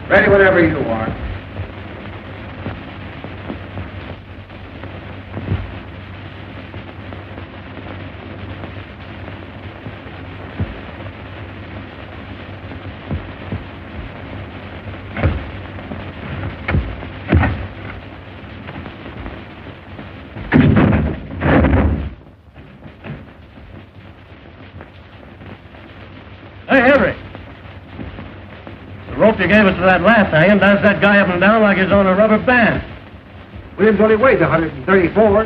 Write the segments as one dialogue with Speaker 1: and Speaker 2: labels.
Speaker 1: Ready whenever you are.
Speaker 2: Hey, Henry. The rope you gave us for that last hanging does that guy up and down like he's on a rubber band.
Speaker 1: Williams only weighs 134.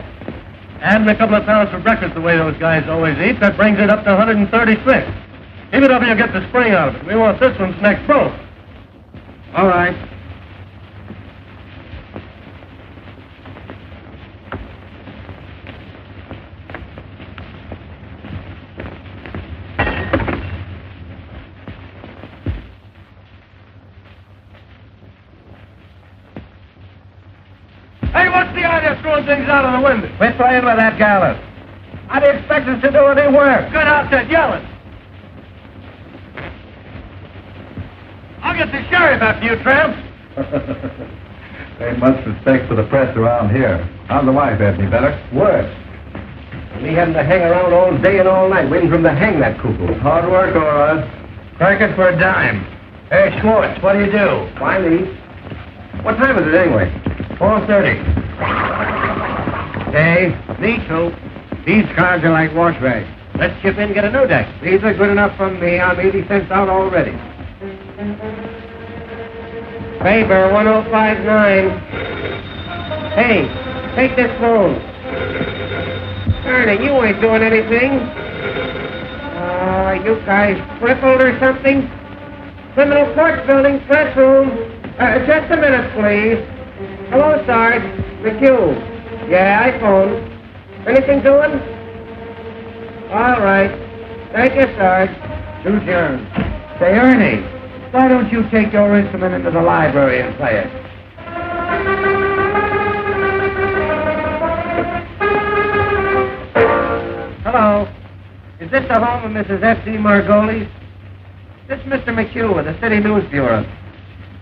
Speaker 2: Adding a couple of pounds for breakfast the way those guys always eat, that brings it up to 136. Keep it up and you'll get the spring out of it. We want this one's next broke.
Speaker 1: All right.
Speaker 2: Hey, what's the idea of throwing things out of the window?
Speaker 1: Quit playing with that gallows. How do you expect us to do any work?
Speaker 2: Good outfit yelling. I'll get the sheriff after you, tramps.
Speaker 3: Ain't much respect for the press around here. How's the wife, Anthony? Better?
Speaker 1: Worse. We having to hang around all day and all night waiting for him to hang that cuckoo.
Speaker 3: Hard work, all right.
Speaker 1: Crack it for a dime. Hey, Schwartz, what do you do? Why leave? What time is it anyway? 4:30. Hey, me too. These cars are like wash rags. Let's chip in and get a new deck. These are good enough for me. I'm 80 cents out already. Faber, 1059. Hey, take this phone. Ernie, you ain't doing anything. You guys crippled or something? Criminal Court Building, press room. Just a minute, please. Hello, Sarge. McHugh. Yeah, I phoned. Anything doing? All right. Thank you, Sarge. To Jern. Say, Ernie, why don't you take your instrument into the library and play it? Hello. Is this the home of Mrs. F.D. Margolis? This is Mr. McHugh with the City News Bureau.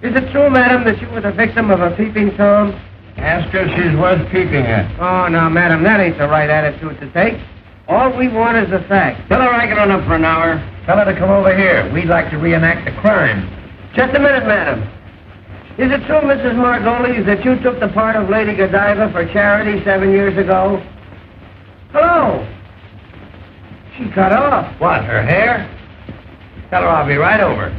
Speaker 1: Is it true, madam, that you were the victim of a peeping Tom? Ask her if she's worth peeping at. Oh, now, madam, that ain't the right attitude to take. All we want is the facts. Tell her I can run up for an hour. Tell her to come over here. We'd like to reenact the crime. Just a minute, madam. Is it true, Mrs. Margolis, that you took the part of Lady Godiva for charity 7 years ago? Hello. She cut off. What, her hair? Tell her I'll be right over.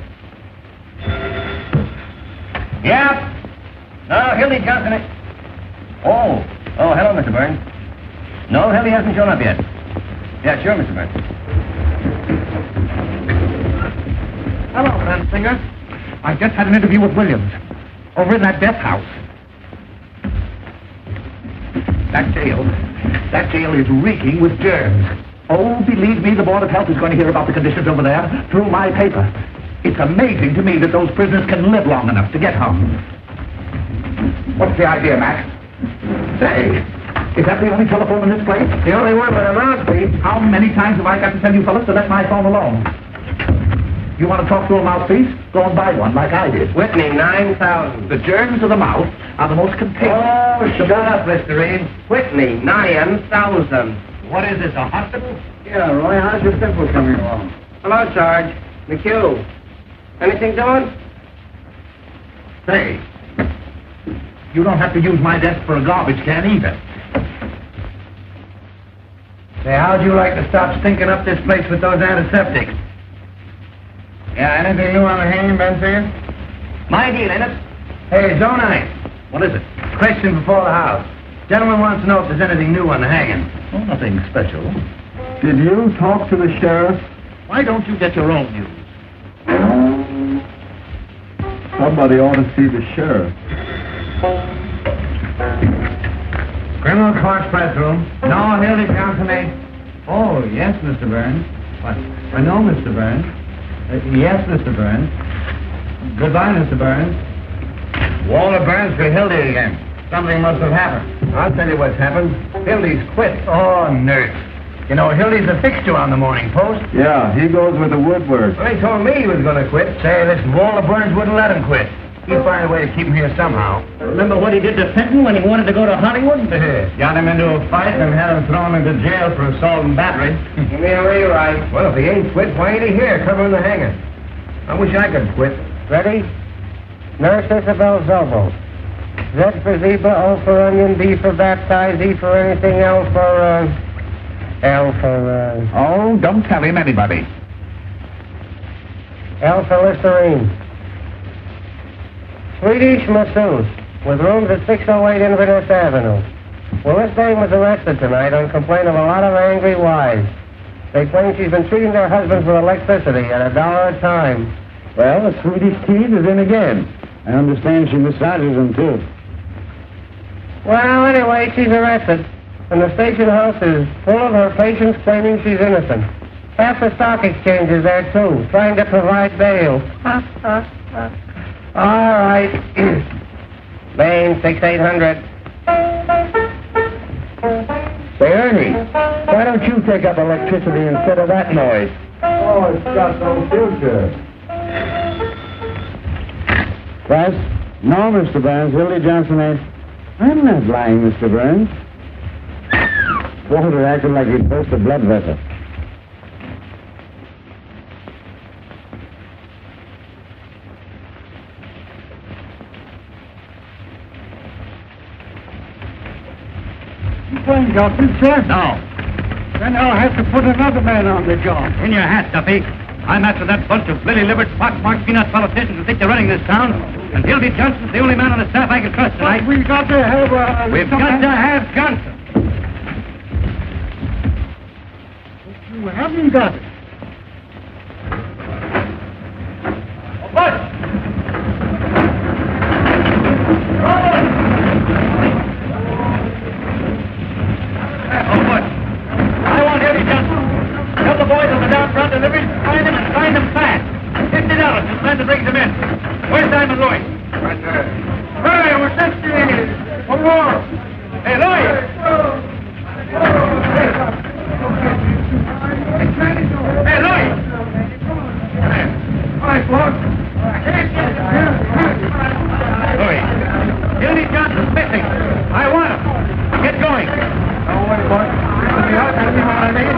Speaker 2: Yep. No, Hildy Johnson. Oh, hello, Mr. Burns. No, Hildy hasn't shown up yet. Yeah, sure, Mr. Burns.
Speaker 1: Hello, Mansinger. I just had an interview with Williams over in that death house. That jail is reeking with germs. Oh, believe me, the Board of Health is going to hear about the conditions over there through my paper. It's amazing to me that those prisoners can live long enough to get hung. What's the idea, Mac? Say, is that the only telephone in this place? The only one with a mouthpiece. How many times have I got to tell you fellas to let my phone alone? You want to talk through a mouthpiece? Go and buy one like I did. Whitney, 9,000. The germs of the mouth are the most contagious. Oh, shut up, Mr. Reed. Whitney, 9,000. What is this, a hospital? Yeah, Roy, how's your pimple coming along? Hello, Sarge. McHugh. Anything doing? Say, you don't have to use my desk for a garbage can either. Say, how'd you like to stop stinking up this place with those antiseptics? Yeah, anything new on the hanging, Bensinger? My deal, ain't it? Hey, Zone 9. What is it? Question before the house. Gentleman wants to know if there's anything new on the hanging.
Speaker 3: Oh, nothing special. Did you talk to the sheriff?
Speaker 2: Why don't you get your own news?
Speaker 3: Somebody ought to see the sheriff.
Speaker 1: Criminal Court press room. No, Hildy Johnson. Oh, yes, Mr. Burns. What? No, Mr. Burns. Yes, Mr. Burns. Goodbye, Mr. Burns. Walter Burns for Hildy again. Something must have happened. I'll tell you what's happened. Hildy's quit. Oh, nurse. You know, Hildy's a fixture on the Morning Post.
Speaker 3: Yeah, he goes with the woodwork.
Speaker 1: Well, he told me he was going to quit. Say, this Walter Burns wouldn't let him quit.
Speaker 2: He'll find a way to keep him here somehow.
Speaker 4: Remember what he did to Fenton when he wanted to go to Hollywood?
Speaker 2: Got him into a fight and had him thrown into jail for assault and battery.
Speaker 4: Give me a rewrite.
Speaker 2: Well, if he ain't quit, why ain't he here covering the hanger? I wish I could quit.
Speaker 4: Ready? Nurse Isabel's elbow. Z for zebra, O for onion, B for baptize, E for anything, L for, L for,
Speaker 1: Oh, don't tell him anybody.
Speaker 4: L for Listerine. Swedish masseuse, with rooms at 608 Inverness Avenue. Well, this dame was arrested tonight on complaint of a lot of angry wives. They claim she's been treating their husbands with electricity at $1 a time.
Speaker 5: Well, the Swedish teeth is in again. I understand she massages them, too.
Speaker 4: Well, anyway, she's arrested, and the station house is full of her patients claiming she's innocent. Half the stock exchange is there, too, trying to provide bail. All right. Main 6800.
Speaker 5: Say, Ernie, why don't you take up electricity instead of that noise?
Speaker 3: Oh, it's got no future.
Speaker 5: Class? No, Mr. Burns. Hildy Johnson ain't. I'm not lying, Mr. Burns. Walter acted like he'd burst a blood vessel.
Speaker 4: You playing Johnson, sir?
Speaker 2: No.
Speaker 4: Then I'll have to put another man on the job.
Speaker 2: In your hat, Duffy. I'm after that bunch of lily-livered, pock-marked peanut politicians who think they're running this town. And Hildy Johnson's the only man on the staff I can trust tonight.
Speaker 4: We've got to have
Speaker 2: We've got to have Johnson.
Speaker 4: You haven't got it.
Speaker 2: Butch! Oh, Butch. I want Hildy Johnson. Tell the boys on the down front deliveries to find him and find him fast. $50 to send to bring them in. Where's Simon Louis?
Speaker 3: Right there.
Speaker 4: Hey, we're 60. One more.
Speaker 2: Hey, Louis! Hey, Louis!
Speaker 4: All right, boss.
Speaker 2: Louis, Hildy Johnson's missing. I want him. Get going.
Speaker 4: Don't worry, boss. I'll be out. I'll be what I need.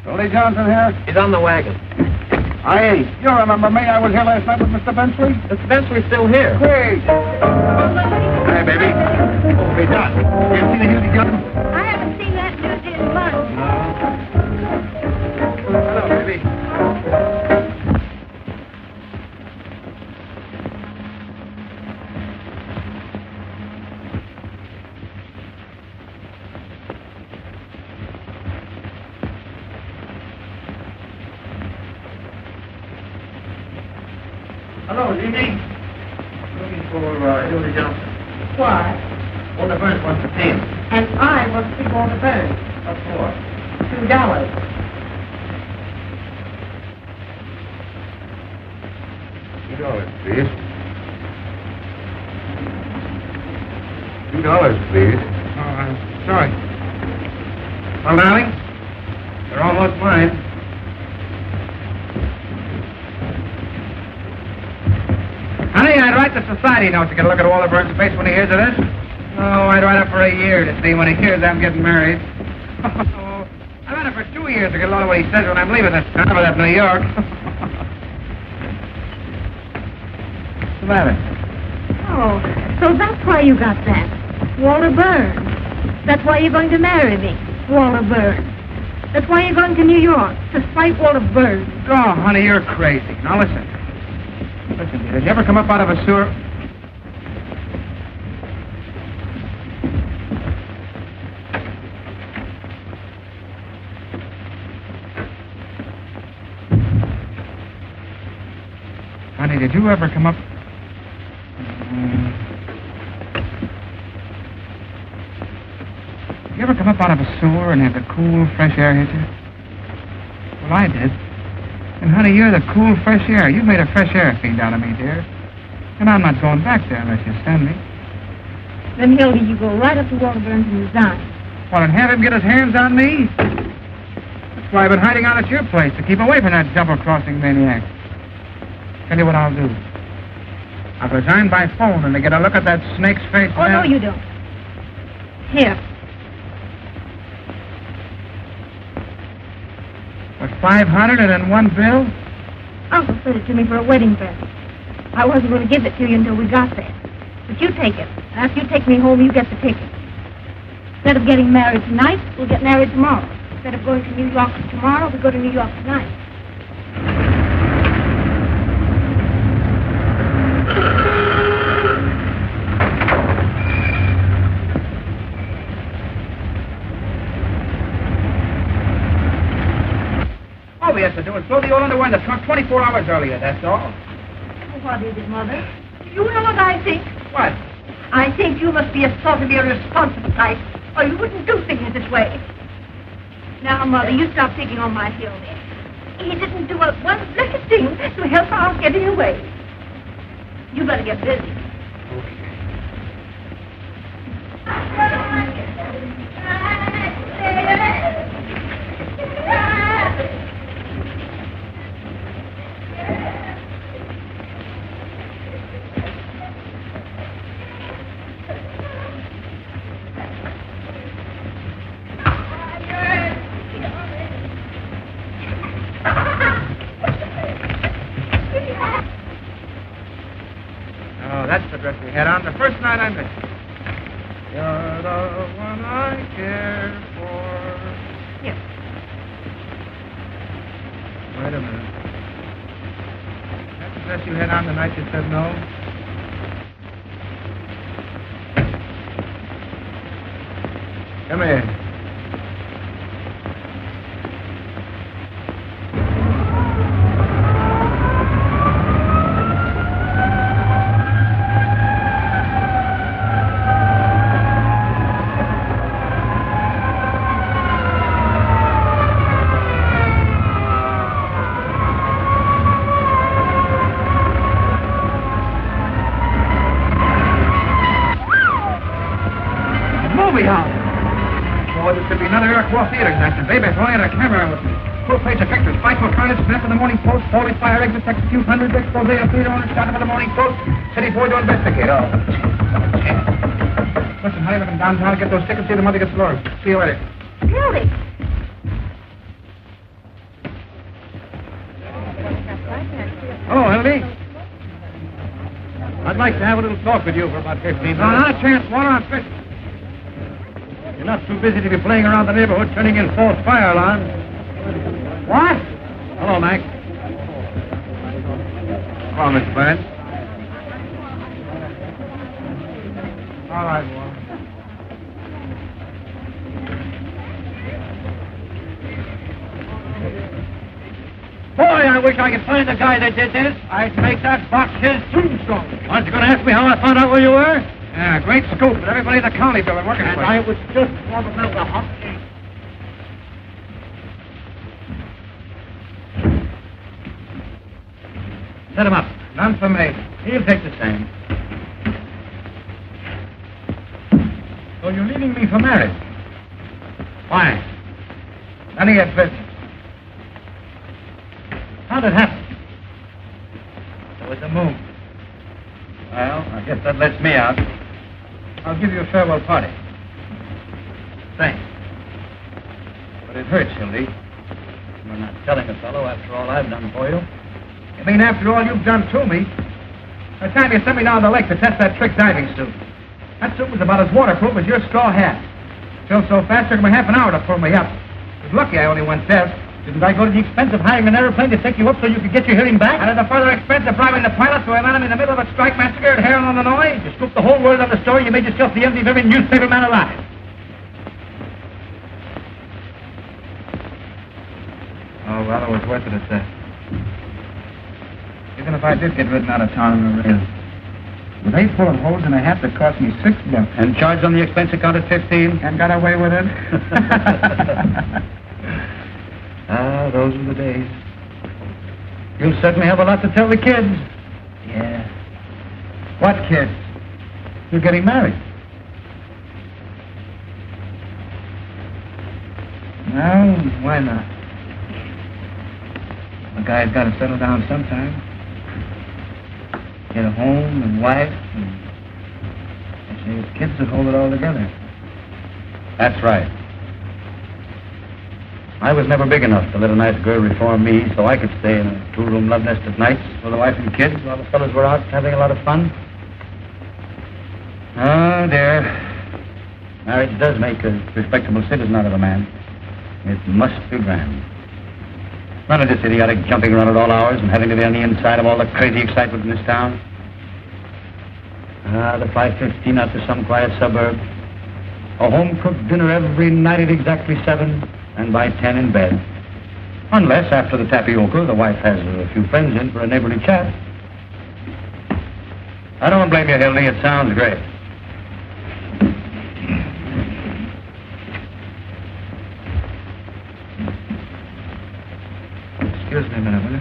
Speaker 3: Hildy Johnson here?
Speaker 4: He's on the wagon.
Speaker 3: I ain't. You remember me? I was here last night with Mr. Bensley.
Speaker 4: Mr. Bensley's still here.
Speaker 3: Hey!
Speaker 2: Hey, baby. Oh, hey, Doc. You ever seen the Hildy Johnson?
Speaker 6: I haven't seen that news in months.
Speaker 2: Hello, baby.
Speaker 4: Hello, Jimmy. Looking for Hildy Johnson.
Speaker 6: Why?
Speaker 4: Walter Burns wants to see him.
Speaker 6: And I want to see Walter Burns.
Speaker 4: What for?
Speaker 6: $2.
Speaker 3: $2, please. $2, please.
Speaker 2: Oh, I'm sorry. Well, darling, they're almost mine. Honey, I'd write the society note to get a look at Walter Burns' face when he hears of this. Oh, I'd write it for a year to see when he hears I'm getting married. Oh, I've had it for 2 years to get a load of what he says when I'm leaving this town for that New York. What's the matter?
Speaker 6: Oh, so that's why you got that. Walter Burns. That's why you're going to marry me. Walter Burns. That's why you're going to New York, to fight Walter Burns.
Speaker 2: Oh, honey, you're crazy. Now, listen. Listen, dear, did you ever come up out of a sewer? Honey, did you ever come up... Did you ever come up out of a sewer and have the cool, fresh air hit you? Well, I did. And, honey, you're the cool, fresh air. You've made a fresh air fiend out of me, dear. And I'm not going back there unless you send me.
Speaker 6: Then, Hildy, you go right up to Walter Burns and resign.
Speaker 2: Well, and have him get his hands on me? That's why I've been hiding out at your place, to keep away from that double-crossing maniac. Tell you what I'll do. I'll resign by phone and to get a look at that snake's face.
Speaker 6: Oh, no, you don't. Here.
Speaker 2: With 500 and then one bill?
Speaker 6: Uncle sent it to me for a wedding present. I wasn't going to give it to you until we got there. But you take it. And after you take me home, you get the ticket. Instead of getting married tonight, we'll get married tomorrow. Instead of going to New York tomorrow, we go to New York tonight.
Speaker 2: All we have to do is throw the old underwear in the trunk 24 hours earlier, that's all.
Speaker 6: What is it, Mother? You know what I think?
Speaker 2: What?
Speaker 6: I think you must be a sort of irresponsible type, or you wouldn't do things this way. Now, Mother, you stop picking on my Hildy. He didn't do one blessed thing to help our getting away. You better get busy.
Speaker 2: Oh, that's the dress we had on the first night I met you. You're the one I care for.
Speaker 6: Here.
Speaker 2: Wait a minute. That's the dress you had on the night you said no? Come here. Theater actor. Baby, if only had a camera with me. Full-page pictures, spiteful carnage, snap in the Morning Post, holy fire exit, execute hundreds, expose of theater owner, shot him in the Morning Post, city boy to investigate. Oh. Listen, hurry up and downtown, get those tickets, see the mother gets lost. See you later.
Speaker 6: Hildy.
Speaker 2: Oh, Hildy.
Speaker 5: I'd like to have a little talk with you for about 15 minutes.
Speaker 2: No, not a chance, Walter, I'm fishing.
Speaker 5: You're not too busy to be playing around the neighborhood turning in false fire alarms.
Speaker 2: What?
Speaker 5: Hello, Mac.
Speaker 2: Hello, Mr. Burns. All right, Walter.
Speaker 5: Boy, I wish I could find the guy that did this. I'd make that box his tombstone. Aren't you going to ask me how I found out where you were?
Speaker 2: Yeah, great scoop, but everybody in the county bill are working
Speaker 5: And
Speaker 2: for
Speaker 5: I
Speaker 2: it.
Speaker 5: was just want to milk a hot cake. Set him up.
Speaker 2: None for me.
Speaker 5: He'll take the same. So you're leaving me for marriage? Why?
Speaker 2: None of your business.
Speaker 5: How'd it happen? There was a moon. Well, I guess that lets me out. I'll give you a farewell party. Thanks. But it hurts, Hildy. You're not telling a fellow after all I've done for you.
Speaker 2: You mean after all you've done to me? The time you sent me down the lake to test that trick diving suit. That suit was about as waterproof as your straw hat. Filled so fast, it took me half an hour to pull me up. I was lucky I only went test.
Speaker 5: Didn't I go to the expense of hiring an airplane to take you up so you could get your hearing back?
Speaker 2: And at the further expense of bribing the pilot so I landed in the middle of a strike massacre at Harrow, Illinois?
Speaker 5: You scooped the whole world on the story. You made yourself the envy of every newspaper man alive.
Speaker 2: Oh, well, it was worth it at that. Even if I did get ridden out of town in the rail. With 8 full of holes in a hat that cost me $6.
Speaker 5: And charged on the expense account at 15.
Speaker 2: And got away with it?
Speaker 5: Ah, those were the days. You certainly have a lot to tell the kids.
Speaker 2: Yeah.
Speaker 5: What kids?
Speaker 1: You're getting married.
Speaker 5: No, why not? A guy's got to settle down sometime. Get a home and wife, and I say it's kids that hold it all together. That's right. I was never big enough to let a nice girl reform me so I could stay in a two-room love nest at nights with a wife and kids while the fellas were out having a lot of fun. Oh, dear. Marriage does make a respectable citizen out of a man. It must be grand. None of this idiotic jumping around at all hours and having to be on the inside of all the crazy excitement in this town. The 5:15 out to some quiet suburb. A home-cooked dinner every night at exactly 7, and by 10 in bed. Unless, after the tapioca, the wife has a few friends in for a neighborly chat. I don't blame you, Hildy. It sounds great. Excuse me a minute, will you?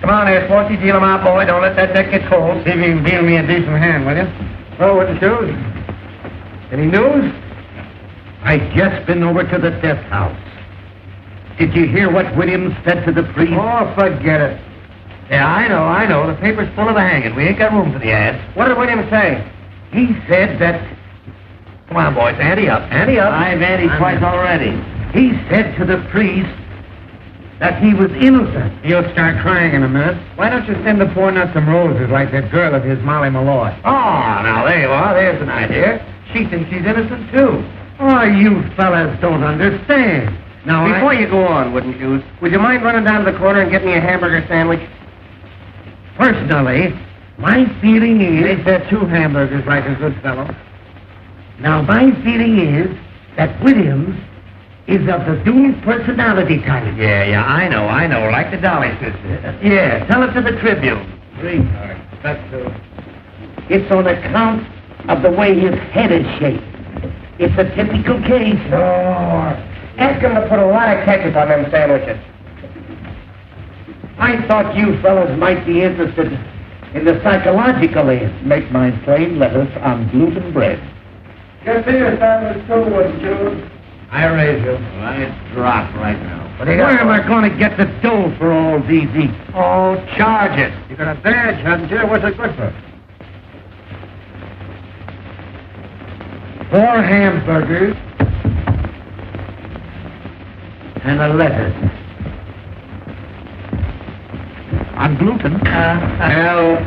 Speaker 4: Come on there, Sporty. Deal him out, boy. Don't let that deck get cold.
Speaker 5: See if you can deal me a decent hand, will you?
Speaker 4: Oh, what the shoes? Any news?
Speaker 1: I just been over to the death house. Did you hear what Williams said to the priest?
Speaker 4: Oh, forget it.
Speaker 1: Yeah, I know. The paper's full of the hanging. We ain't got room for the ads.
Speaker 4: What did William say?
Speaker 1: He said that... Come on, boys, ante up. Ante up.
Speaker 4: I've ante twice already.
Speaker 1: He said to the priest that he was innocent.
Speaker 5: You'll start crying in a minute. Why don't you send the poor nut some roses like that girl of his, Molly Malloy?
Speaker 1: Oh, now there you are. There's an idea. She thinks she's innocent, too. Oh, you fellas don't understand. Now,
Speaker 4: Before you go on, wouldn't you? Would you mind running down to the corner and get me a hamburger sandwich?
Speaker 1: Personally, my feeling is...
Speaker 5: Ain't there 2 hamburgers like a good fellow?
Speaker 1: Now, my feeling is that Williams is of the doomed personality type.
Speaker 4: Yeah, I know. Like the Dolly sister.
Speaker 1: Yeah, tell it to the Tribune. It's on account of the way his head is shaped. It's a typical case.
Speaker 4: Oh, ask him to put a lot of ketchup on them sandwiches.
Speaker 1: I thought you fellas might be interested in the psychological end. Make mine plain lettuce on gluten bread.
Speaker 4: Just see your sandwich too, wouldn't you?
Speaker 1: I raise you. I'd drop right now. Where am I going to get the dough for all these eats?
Speaker 4: Oh, charge it.
Speaker 5: You got a badge, haven't you? What's it good for?
Speaker 1: 4 hamburgers and a lettuce. On gluten.
Speaker 5: Hello,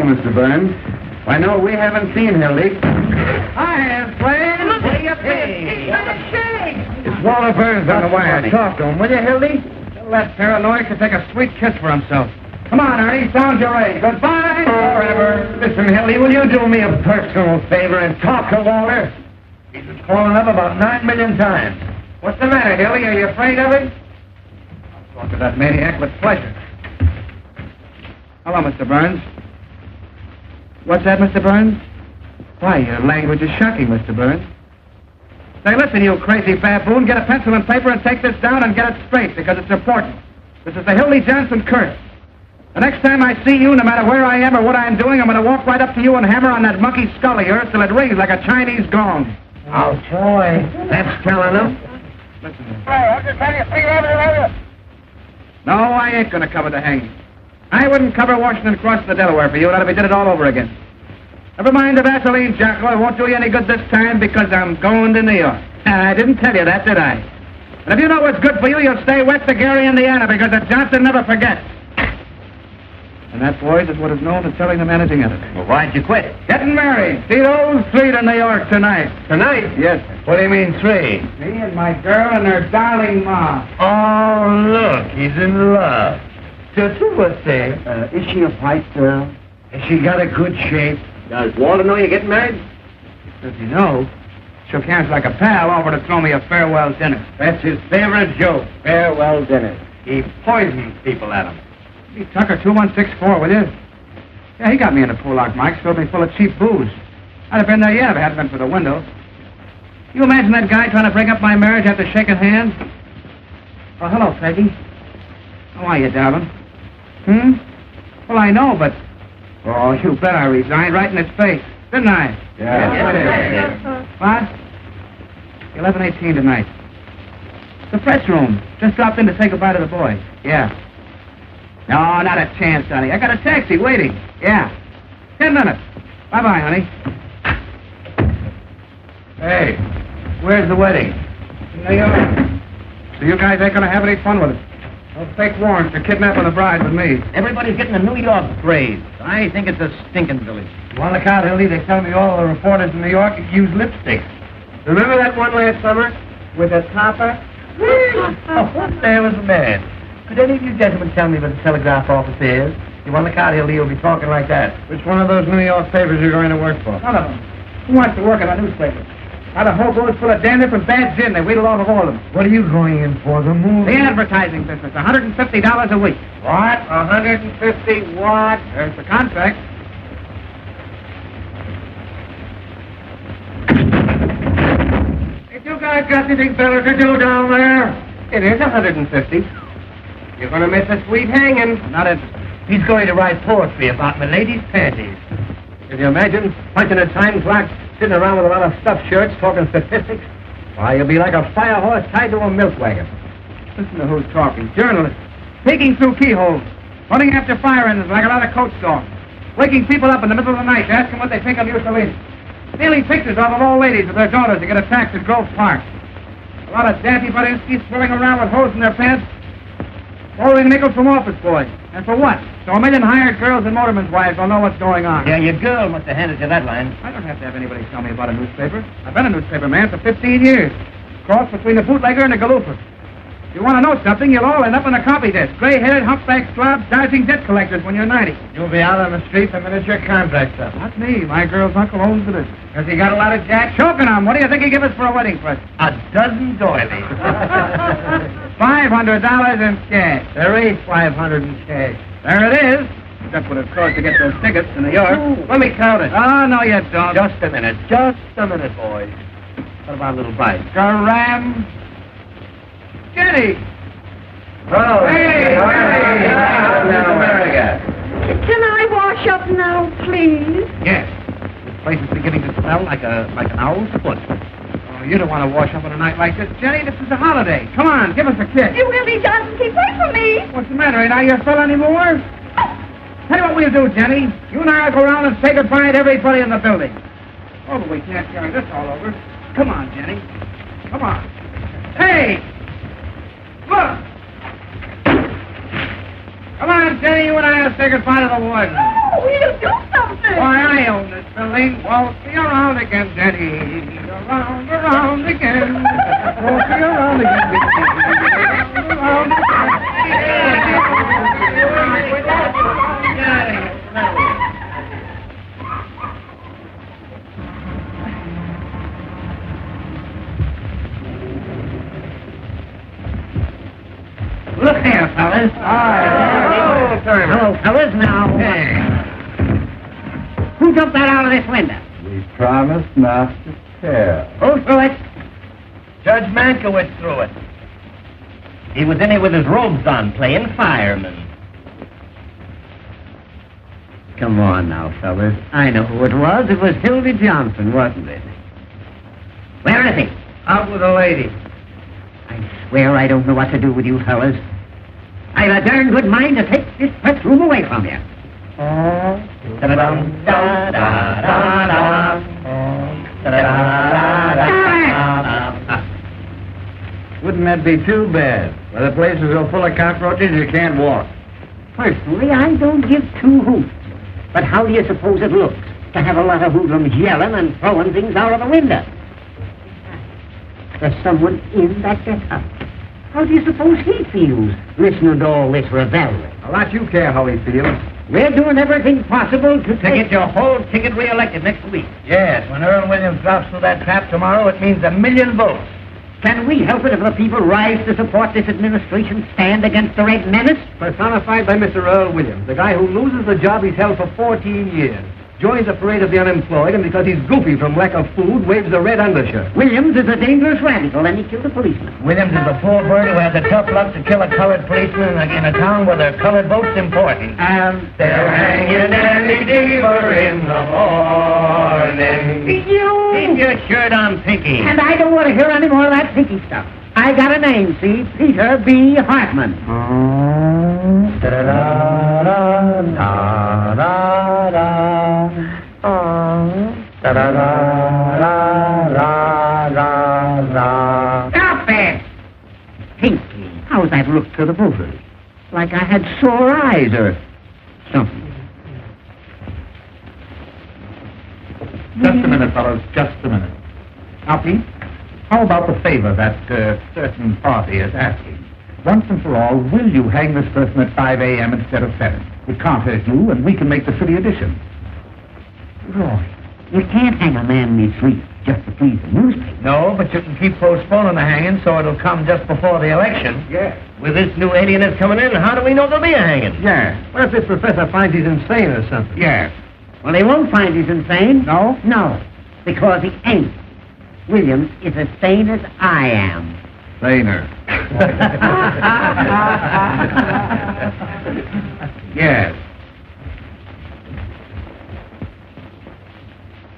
Speaker 5: Mr. Burns. I know we haven't seen Hildy.
Speaker 4: I have plans. What do you think?
Speaker 5: It's Walter Burns on the wire. Talk to him, will you, Hildy?
Speaker 2: That paranoid could take a sweet kiss for himself. Come on, Ernie, sound your age. Goodbye forever.
Speaker 5: Listen, Hildy, will you do me a personal favor and talk to Walter? He's been calling up about 9 million times.
Speaker 2: What's the matter, Hildy? Are you afraid of him? I'll talk to that maniac with pleasure. Hello, Mr. Burns. What's that, Mr. Burns? Why, your language is shocking, Mr. Burns. Say, listen, you crazy baboon, get a pencil and paper and take this down and get it straight, because it's important. This is the Hildy Johnson curse. The next time I see you, no matter where I am or what I'm doing, I'm going to walk right up to you and hammer on that monkey skull of yours till it rings like a Chinese gong.
Speaker 1: Oh, boy. That's telling him.
Speaker 2: Listen.
Speaker 4: I'll just have you.
Speaker 2: No, I ain't going to cover the hanging. I wouldn't cover Washington crossing the Delaware for you, not if we did it all over again. Never mind the Vaseline, Jocko. It won't do you any good this time because I'm going to New York. I didn't tell you that, did I? And if you know what's good for you, you'll stay west to Gary, Indiana, because the Johnson never forgets. And that, boys, is what is known as telling the managing editor.
Speaker 4: Well, why'd you quit?
Speaker 2: Getting married. See those 3 to New York tonight.
Speaker 4: Tonight?
Speaker 2: Yes, sir.
Speaker 4: What do you mean 3?
Speaker 2: Me and my girl and her darling ma.
Speaker 4: Oh, look, he's in love. Just what's say?
Speaker 1: Is she a white girl? Has she got a good shape?
Speaker 4: Does Walter know you're getting married?
Speaker 2: Does he know? Shook hands like a pal, offered to throw me a farewell dinner.
Speaker 5: That's his favorite joke, farewell dinner. He poisons people at him.
Speaker 2: Hey, Tucker, 2164, will you? Yeah, he got me in a Pollock, Mike. Filled me full of cheap booze. I'd have been there yet if it hadn't been for the window. You imagine that guy trying to break up my marriage after shaking hands? Oh, hello, Peggy. How are you, darling? Well, I know, but... Oh, you bet I resigned right in his face, didn't I?
Speaker 3: Yeah.
Speaker 2: What? 11:18 tonight. The press room. Just dropped in to say goodbye to the boys. Yeah. No, not a chance, honey. I got a taxi waiting. Yeah. 10 minutes. Bye-bye, honey.
Speaker 5: Hey, where's the wedding?
Speaker 2: In New York. So you guys ain't gonna have any fun with it. No fake warrants for kidnapping the bride with me.
Speaker 5: Everybody's getting a New York craze. I think it's a stinking village.
Speaker 4: On the count, Hildy, they tell me all the reporters in New York use lipstick. Remember that one last summer with a topper? What the hell was the man? Could any of you gentlemen tell me where the telegraph office is? You want the card, Hildy, you'll be talking like that. Which one of those New York papers are you going to work for?
Speaker 2: None of them. Who wants to work in a newspaper? Now the whole boat's full of damn and bad gin. They wheedle along of all of them.
Speaker 4: What are you going in for, the movie?
Speaker 2: The advertising business, $150 a week.
Speaker 4: What? 150 what?
Speaker 2: There's the contract.
Speaker 4: If you guys got anything better to do down there, it is 150. You're going to miss a sweet hanging.
Speaker 2: Not interested.
Speaker 4: He's going to write poetry about my lady's panties. Can you imagine punching a time clock, sitting around with a lot of stuffed shirts, talking statistics? Why, you'll be like a fire horse tied to a milk wagon.
Speaker 2: Listen to who's talking. Journalists. Peeking through keyholes. Running after fire engines like a lot of coach dogs. Waking people up in the middle of the night to ask them what they think of Mussolini. Stealing pictures of old ladies with their daughters to get a tax at Grove Park. A lot of daffy Budinsky's swirling around with holes in their pants. Borrowing nickels from office boys. And for what? So a million hired girls and motormen's wives will know what's going on.
Speaker 5: Yeah, your girl must have handed you that line.
Speaker 2: I don't have to have anybody tell me about a newspaper. I've been a newspaper man for 15 years. Cross between the bootlegger and the galooper. If you want to know something, you'll all end up on a copy desk. Gray-headed, humpback slobs, dodging debt collectors when you're 90.
Speaker 4: You'll be out on the street the minute your contract's up.
Speaker 2: Not me. My girl's uncle owns the business.
Speaker 4: Has he got a lot of jacks?
Speaker 2: Choking on. What do you think he give us for a wedding present?
Speaker 5: A dozen doilies.
Speaker 2: $500 in cash.
Speaker 4: There ain't 500 in cash.
Speaker 2: There it is. Except what it cost to get those tickets to New York.
Speaker 4: Let me count it.
Speaker 2: Oh, no, you don't.
Speaker 5: Just a minute, boys. What about a little bite?
Speaker 2: Garam. Jenny.
Speaker 4: Oh,
Speaker 2: Hey,
Speaker 5: America.
Speaker 6: Can I wash up now, please?
Speaker 2: Yes. This place is beginning to smell like an owl's foot. Oh, you don't want to wash up on a night like this, Jenny. This is a holiday. Come on, give us a kiss.
Speaker 6: You really doesn't keep away from me.
Speaker 2: What's the matter? Ain't I your fella anymore? Tell you what we'll do, Jenny. You and I will go around and say goodbye to everybody in the building. Oh, but we can't carry this all over. Come on, Jenny. Come on. Hey! Look! Come on, Jenny. You and I will say goodbye to the warden.
Speaker 6: Oh, we'll do something.
Speaker 2: Why, I own this building. Walk me around again, Jenny. Around again. Walk me around again. Around
Speaker 5: Look here, fellas. Hello, fellas. Now, who jumped that out of this window?
Speaker 3: We promised not to tell.
Speaker 5: Who threw it?
Speaker 4: Judge Mankiewicz threw it.
Speaker 5: He was in here with his robes on, playing fireman. Come on now, fellas. I know who it was. It was Hildy Johnson, wasn't it? Where is he?
Speaker 4: Out with a lady.
Speaker 5: I swear I don't know what to do with you fellas. I've a darn good mind to take this press room away from you.
Speaker 4: Wouldn't that be too bad? Well, the place is so full of cockroaches you can't walk.
Speaker 5: Personally, I don't give two hoots. But how do you suppose it looks to have a lot of hoodlums yelling and throwing things out of the window? There's someone in that get-up. How do you suppose he feels listening to all this revelry?
Speaker 4: A lot you care how he feels. We're doing everything possible to
Speaker 5: To get your whole ticket reelected next week. Yes, when Earl Williams drops through that trap tomorrow, it means 1 million votes.
Speaker 4: Can we help it if the people rise to support this administration's stand against the Red Menace?
Speaker 7: Personified by Mr. Earl Williams, the guy who loses the job he's held for 14 years. Joins the parade of the unemployed, and because he's goofy from lack of food, waves the red undershirt.
Speaker 4: Williams is a dangerous radical, and he killed a policeman.
Speaker 5: Williams is a poor bird who has the tough luck to kill a colored policeman in a town where the colored vote's important.
Speaker 4: And
Speaker 5: they'll hang you, Dandy Deaver, in the morning. Keep your shirt on, Pinky.
Speaker 4: And I don't want to hear any more of that pinky stuff. I got a name, see? Peter B. Hartman. Stop it! Pinky, how's that look to the voters? Like I had sore eyes or something.
Speaker 1: Just a minute, fellows, just a minute. Now, Pete, how about the favor that certain party is asking? Once and for all, will you hang this person at 5 a.m. instead of 7? It can't hurt you, and we can make the city edition.
Speaker 4: Roy, you can't hang a man in his sleep just to please the newspaper.
Speaker 5: No, but you can keep postponing the hanging so it'll come just before the election.
Speaker 1: Yes.
Speaker 5: With this new alienist coming in, how do we know there'll be a hanging?
Speaker 1: Yes.
Speaker 7: What if this professor finds he's insane or something?
Speaker 1: Yes.
Speaker 4: Well, they won't find he's insane.
Speaker 1: No?
Speaker 4: No, because he ain't. Williams is as sane as I am.
Speaker 1: Saner. Yes.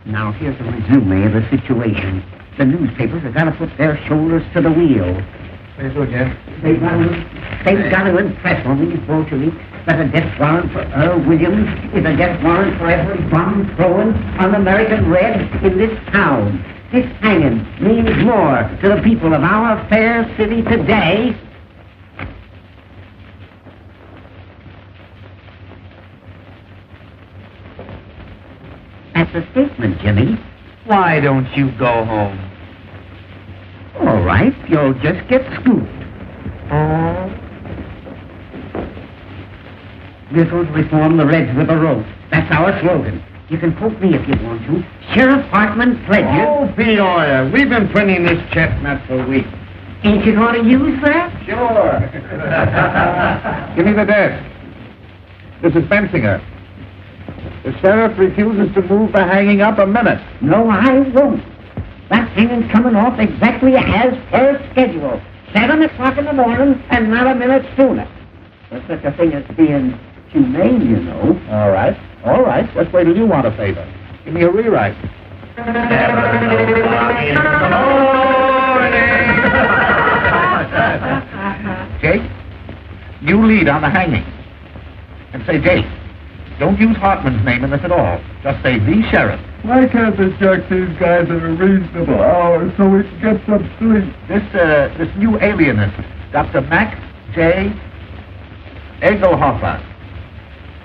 Speaker 4: Now, here's a resume of the situation. The newspapers have got to put their shoulders to the wheel.
Speaker 7: Very good, Jeff.
Speaker 4: They've got to impress on these Bolsheviks that a death warrant for Earl Williams is a death warrant for every bomb thrown on American Red in this town. This hanging means more to the people of our fair city today. That's a statement, Jimmy.
Speaker 5: Why don't you go home?
Speaker 4: All right, you'll just get scooped. This'll reform the Reds with a rope. That's our slogan. You can quote me if you want to. Sheriff Hartman pledges...
Speaker 5: Oh, Peoria, we've been printing this chestnut for weeks.
Speaker 4: Ain't you going to use that?
Speaker 1: Sure. Give me the desk. This is Bensinger. The sheriff refuses to move the hanging up a minute.
Speaker 4: No, I won't. That hanging's coming off exactly as per schedule. 7 o'clock in the morning and not a minute sooner. There's such a thing as being humane, you know.
Speaker 1: All right. All right. Let's wait till you want a favor. Give me a rewrite. Jake, you lead on the hanging. And say, Jake, don't use Hartman's name in this at all. Just say the sheriff.
Speaker 3: Why can't they check these guys at a reasonable hour so we can get some sleep?
Speaker 1: This new alienist, Dr. Max J. Egelhofer.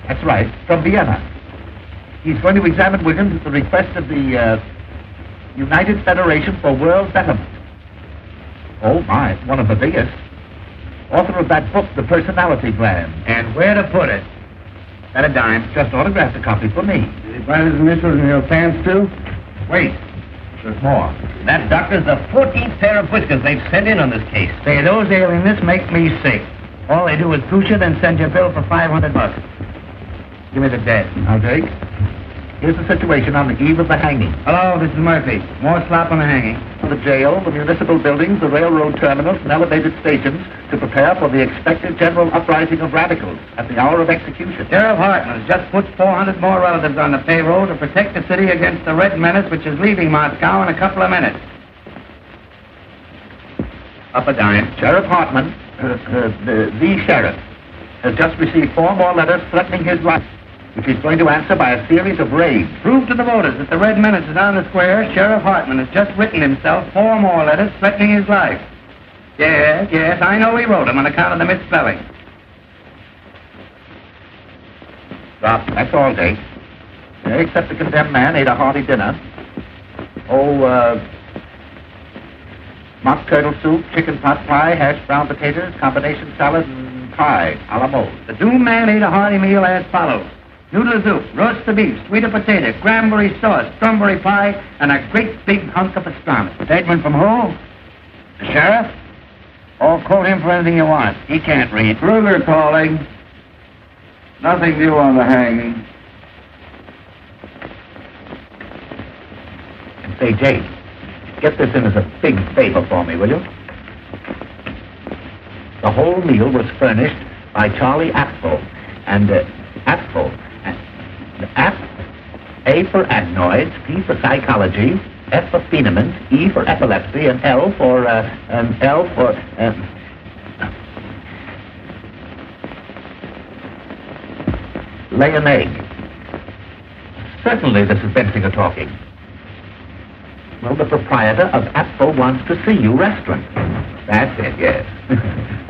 Speaker 1: That's right, from Vienna. He's going to examine Williams at the request of the United Federation for World Settlement. Oh, my, it's one of the biggest. Author of that book, The Personality Gland.
Speaker 5: And where to put it?
Speaker 1: At a dime, just autographed a copy for me.
Speaker 3: Did he write his initials in your pants, too?
Speaker 1: Wait, there's more.
Speaker 5: That doctor's the 14th pair of whiskers they've sent in on this case. Say, those alienists make me sick. All they do is push you, then send you a bill for $500.
Speaker 1: Give me the desk. Now, Jake, here's the situation on the eve of the hanging.
Speaker 5: Hello, this is Murphy. More slap on the hanging.
Speaker 1: The jail, the municipal buildings, the railroad terminals, and elevated stations to prepare for the expected general uprising of radicals at the hour of execution.
Speaker 5: Sheriff Hartman has just put 400 more relatives on the payroll to protect the city against the Red Menace, which is leaving Moscow in a couple of minutes.
Speaker 1: Up a dime. Sheriff Hartman, the sheriff, has just received 4 more letters threatening his life, which he's going to answer by a series of raids.
Speaker 5: Prove to the voters that the Red Menace is on the square. Sheriff Hartman has just written himself 4 more letters threatening his life. Yes, I know he wrote them on account of the misspelling.
Speaker 1: Drop. That's all, Jake. Except the condemned man ate a hearty dinner. Mock turtle soup, chicken pot pie, hashed brown potatoes, combination salad, and pie a la mode.
Speaker 5: The doomed man ate a hearty meal as follows. noodle soup, roast the beef, sweet potato, cranberry sauce, strawberry pie, and a great big hunk of pastrami. Statement from who? The sheriff? Oh, quote him for anything you want. He can't read.
Speaker 3: Kruger calling. Nothing new on the hanging.
Speaker 1: And say, Jake, get this in as a big favor for me, will you? The whole meal was furnished by Charlie Apfel. And, Apfel. A for adenoids, P for psychology, F for phenomenon, E for epilepsy, and L for, lay an egg. Certainly this is Bensinger talking. Well, the proprietor of Apfel wants to see you restaurant. That's it, yes.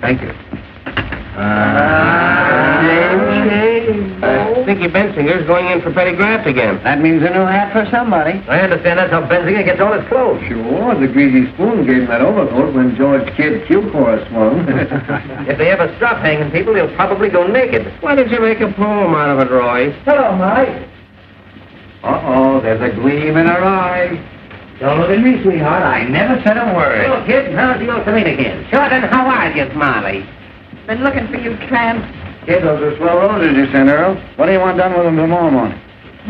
Speaker 1: Thank you.
Speaker 4: Nicky Bensinger's going in for petty graft again.
Speaker 5: That means a new hat for somebody.
Speaker 7: I understand that's how Benzinger gets all his clothes.
Speaker 3: Sure, the greasy spoon gave him that overcoat when George Kidd Q-Chorus swung.
Speaker 7: If they ever stop hanging people, they'll probably go naked.
Speaker 4: Why did you make a poem out of it, Roy?
Speaker 7: Hello, Molly.
Speaker 5: Uh-oh, there's a gleam in her eye. Don't look at me, sweetheart. I never said a word.
Speaker 4: Hello, kid. How's the old again? Short and how are you, Molly?
Speaker 6: Been looking for you, tramp.
Speaker 3: Kid, those are swell roses you sent, Earl. What do you want done with them tomorrow morning?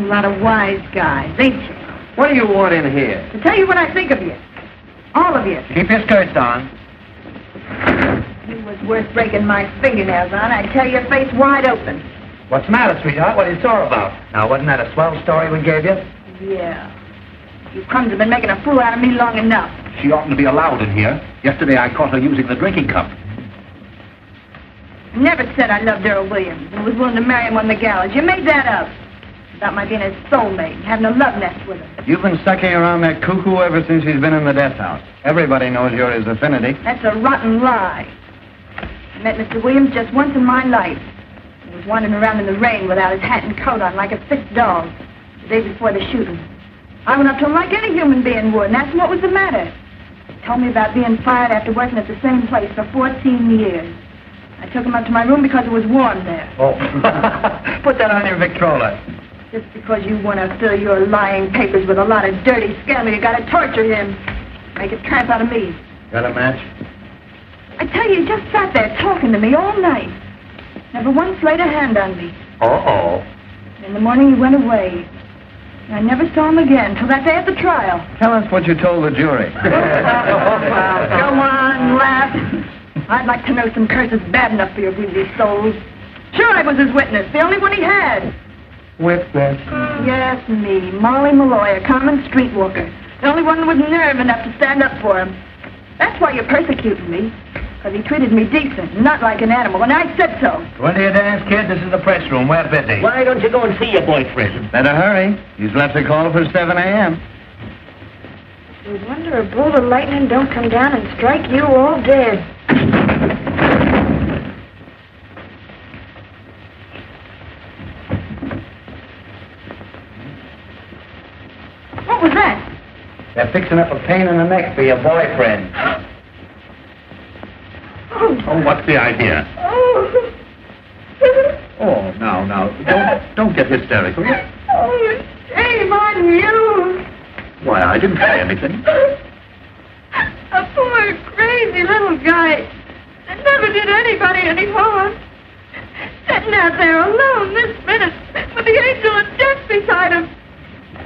Speaker 6: A lot of wise guys, ain't you?
Speaker 4: What do you want in here?
Speaker 6: To tell you what I think of you. All of you.
Speaker 5: Keep your skirts on.
Speaker 6: You was worth breaking my fingernails on. I'd tear your face wide open.
Speaker 7: What's the matter, sweetheart? What are you sore about? Now, wasn't that a swell story we gave you?
Speaker 6: Yeah. You crumbs have been making a fool out of me long enough.
Speaker 1: She oughtn't to be allowed in here. Yesterday I caught her using the drinking cup.
Speaker 6: I never said I loved Earl Williams and was willing to marry him on the gallows. You made that up. About my being his soulmate and having a love nest with him.
Speaker 3: You've been sucking around that cuckoo ever since he's been in the death house. Everybody knows you're his affinity.
Speaker 6: That's a rotten lie. I met Mr. Williams just once in my life. He was wandering around in the rain without his hat and coat on like a sick dog the day before the shooting. I went up to him like any human being would and asked him what was the matter. He told me about being fired after working at the same place for 14 years. I took him up to my room because it was warm there.
Speaker 7: Oh. Put that on your Victrola.
Speaker 6: Just because you want to fill your lying papers with a lot of dirty scandal, you got to torture him. Make a tramp out of me.
Speaker 3: Got a match?
Speaker 6: I tell you, he just sat there talking to me all night. Never once laid a hand on me.
Speaker 7: Uh-oh.
Speaker 6: In the morning, he went away. And I never saw him again till that day at the trial.
Speaker 3: Tell us what you told the jury.
Speaker 6: Go on, laugh. I'd like to know some curses bad enough for your greasy souls. Sure, I was his witness, the only one he had.
Speaker 3: Witness?
Speaker 6: Yes, me, Molly Malloy, a common streetwalker. The only one with nerve enough to stand up for him. That's why you're persecuting me. Because he treated me decent, not like an animal, and I said so.
Speaker 5: When do you dance, kid? This is the press room. We're busy.
Speaker 4: Why don't you go and see your boyfriend?
Speaker 3: Better hurry. He's left a call for 7 a.m.
Speaker 6: You wonder a bolt of lightning don't come down and strike you all dead. What was that?
Speaker 5: They're fixing up a pain in the neck for your boyfriend.
Speaker 1: Oh, what's the idea?
Speaker 6: Oh.
Speaker 1: Oh, now, don't get hysterical.
Speaker 6: Oh, shame on you.
Speaker 1: Why, I didn't say anything.
Speaker 6: A poor, crazy little guy that never did anybody any harm. Sitting out there alone this minute with the angel of death beside him.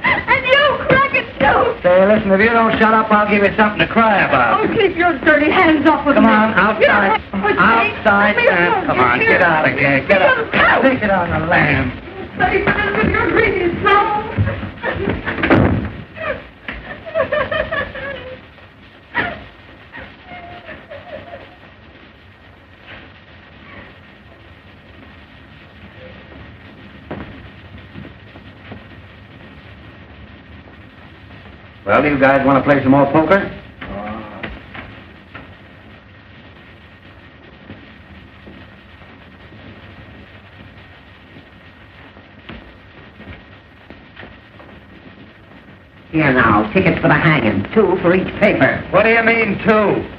Speaker 6: And you cracking too.
Speaker 5: Say, listen, if you don't shut up, I'll give you something to cry about.
Speaker 6: Oh, keep your dirty hands off of
Speaker 5: Come
Speaker 6: me.
Speaker 5: on, outside. Outside, Sam. Come on, get out of here. Get up. Take it on the lamb.
Speaker 6: Study for this with your greedy soul.
Speaker 5: Well, you guys want to play some more poker?
Speaker 4: Here now, tickets for the hanging. 2 for each paper.
Speaker 5: What do you mean, 2?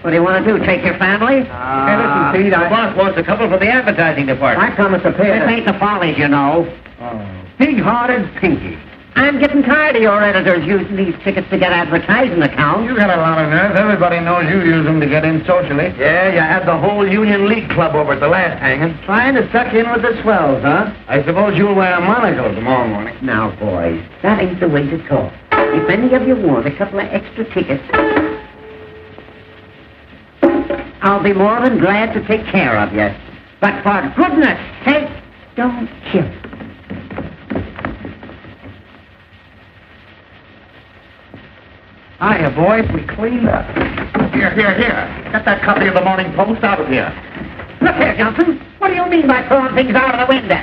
Speaker 4: What do you want to do, take your family?
Speaker 5: Hey, listen, Pete, the boss wants a couple for the advertising department.
Speaker 4: I promised to pay. This ain't the Follies, you know.
Speaker 3: Oh,
Speaker 7: Pig-hearted Pinky.
Speaker 4: I'm getting tired of your editors using these tickets to get advertising accounts.
Speaker 2: You got a lot of nerve. Everybody knows you use them to get in socially.
Speaker 7: Yeah, you had the whole Union League Club over at the last hanging.
Speaker 4: Trying to suck in with the swells, huh?
Speaker 7: I suppose you'll wear a monocle tomorrow morning.
Speaker 4: Now, boys, that ain't the way to talk. If any of you want a couple of extra tickets, I'll be more than glad to take care of you. But for goodness sake, don't kill.
Speaker 7: Hiya, boys. We cleaned up.
Speaker 1: Here. Get that copy of the Morning Post out of here.
Speaker 4: Look here, Johnson. What do you mean by throwing things out of the window?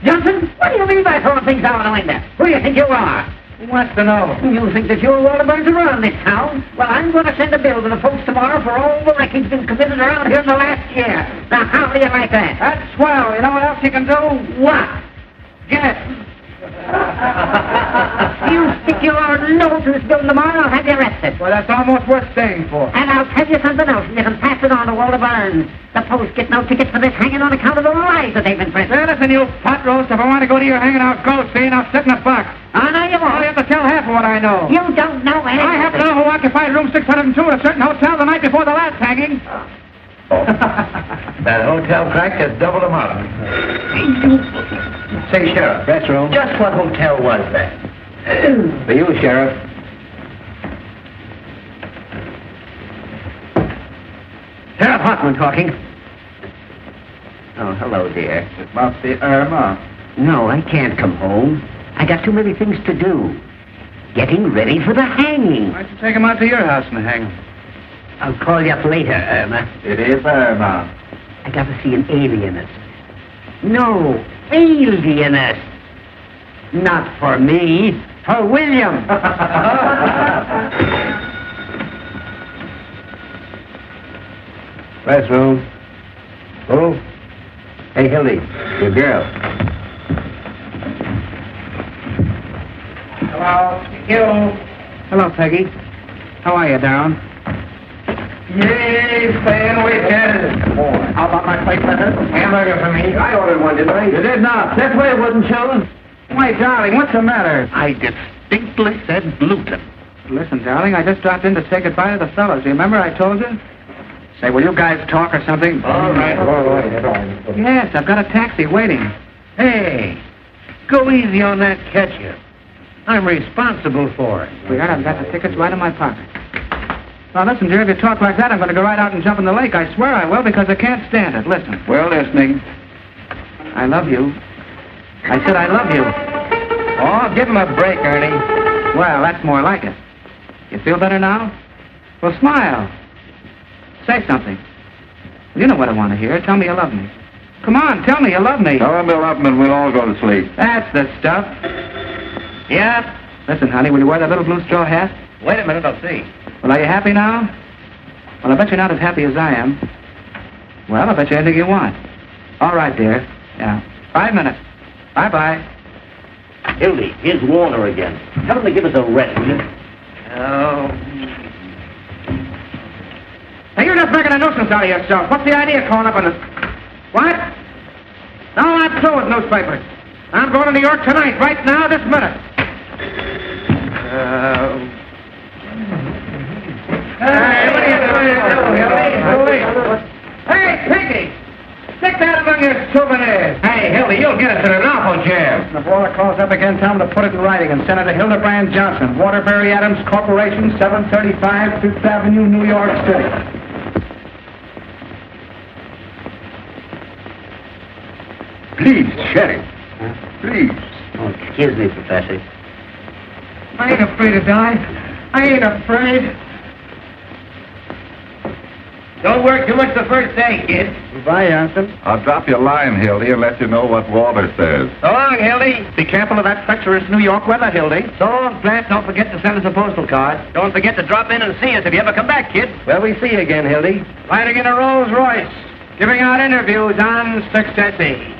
Speaker 4: Johnson, what do you mean by throwing things out of the window? Who do you think you are?
Speaker 7: Who wants to know?
Speaker 4: You think that you're Waterburns around this town? Well, I'm going to send a bill to the folks tomorrow for all the wreckage been committed around here in the last year. Now, how do you like that?
Speaker 2: That's swell. You know what else you can do?
Speaker 4: What?
Speaker 2: Guess.
Speaker 4: You stick your nose in this bill tomorrow, I'll have you arrested.
Speaker 2: Well, that's almost worth staying for.
Speaker 4: And I'll tell you something else, and you can pass it on to Walter Burns. The Post get no tickets for this hanging on account of the lies that they've been printing.
Speaker 2: Well, listen, you pot roast. If I want to go to your hanging out ghost scene, I'll sit in a box.
Speaker 4: Oh, no, you
Speaker 2: Well,
Speaker 4: won't.
Speaker 2: you have to tell half of what I know.
Speaker 4: You don't know anything.
Speaker 2: I happen to know who occupied room 602 at a certain hotel the night before the last hanging.
Speaker 3: That hotel crack has doubled them up.
Speaker 7: Say, Sheriff. That's room.
Speaker 3: Just what hotel was that?
Speaker 7: For you, Sheriff. Sheriff Hoffman talking.
Speaker 4: Oh, hello, dear.
Speaker 3: It must be Irma.
Speaker 4: No, I can't come home. I got too many things to do. Getting ready for the hanging.
Speaker 2: Why don't you take him out to your house and hang him?
Speaker 4: I'll call you up later, Irma.
Speaker 3: It is Irma.
Speaker 4: I got to see an alienist. No, alienist. Not for me, for William.
Speaker 7: Restroom. Oh. Hey, Hildy. Your girl.
Speaker 2: Hello. Hello, Peggy. How are you, Darren?
Speaker 7: Yay, fan wicked.
Speaker 1: How about my plate letter?
Speaker 7: Hamburger for me. I ordered one, didn't I?
Speaker 1: You did not.
Speaker 7: That's why it wasn't chosen.
Speaker 2: Why, darling, what's the matter?
Speaker 1: I distinctly said gluten.
Speaker 2: Listen, darling, I just dropped in to say goodbye to the fellas. You remember I told you? Say, will you guys talk or something?
Speaker 7: All right.
Speaker 2: Yes, I've got a taxi waiting.
Speaker 7: Hey, go easy on that ketchup. I'm responsible for it.
Speaker 2: Sweetheart, I've got the tickets right in my pocket. Now, listen, dear, if you talk like that, I'm going to go right out and jump in the lake. I swear I will, because I can't stand it. Listen.
Speaker 3: We're listening.
Speaker 2: I love you. I said I love you.
Speaker 7: Oh, give him a break, Ernie.
Speaker 2: Well, that's more like it. You feel better now? Well, smile. Say something. You know what I want to hear. Tell me you love me. Come on, tell me you love me.
Speaker 3: Tell him to love him and we'll all go to sleep.
Speaker 2: That's the stuff. Yeah. Listen, honey, will you wear that little blue straw hat?
Speaker 7: Wait a minute, I'll see.
Speaker 2: Well, are you happy now? Well, I bet you're not as happy as I am. Well, I bet you anything you want. All right, dear. Yeah. 5 minutes. Bye-bye.
Speaker 4: Hildy, here's Warner again. Tell him to give us a rest, will you?
Speaker 7: Oh.
Speaker 2: Now, you're just making a nuisance out of yourself. What's the idea of calling up on this? What? No, I'm through with newspapers. I'm going to New York tonight, right now, this minute. Hey, what are you doing? Hey, Pinky! Stick that among your souvenirs.
Speaker 7: Hey, Hildy, you'll get us in an awful jam.
Speaker 2: If Waller calls up again, tell him to put it in writing and send it to Hildebrand Johnson, Waterbury Adams Corporation, 735 Fifth Avenue, New York City.
Speaker 3: Please, Sheriff. Please.
Speaker 4: Oh, excuse me, Professor.
Speaker 2: I ain't afraid to die. I ain't afraid.
Speaker 7: Don't work too much the first day, kid.
Speaker 2: Goodbye, Johnson.
Speaker 3: I'll drop you a line, Hildy, and let you know what Walter says.
Speaker 7: So long, Hildy.
Speaker 1: Be careful of that treacherous New York weather, Hildy.
Speaker 7: So long, Plant. Don't forget to send us a postal card. Don't forget to drop in and see us if you ever come back, kid.
Speaker 2: Well, we see you again, Hildy. Riding in a Rolls Royce, giving out interviews on Successy.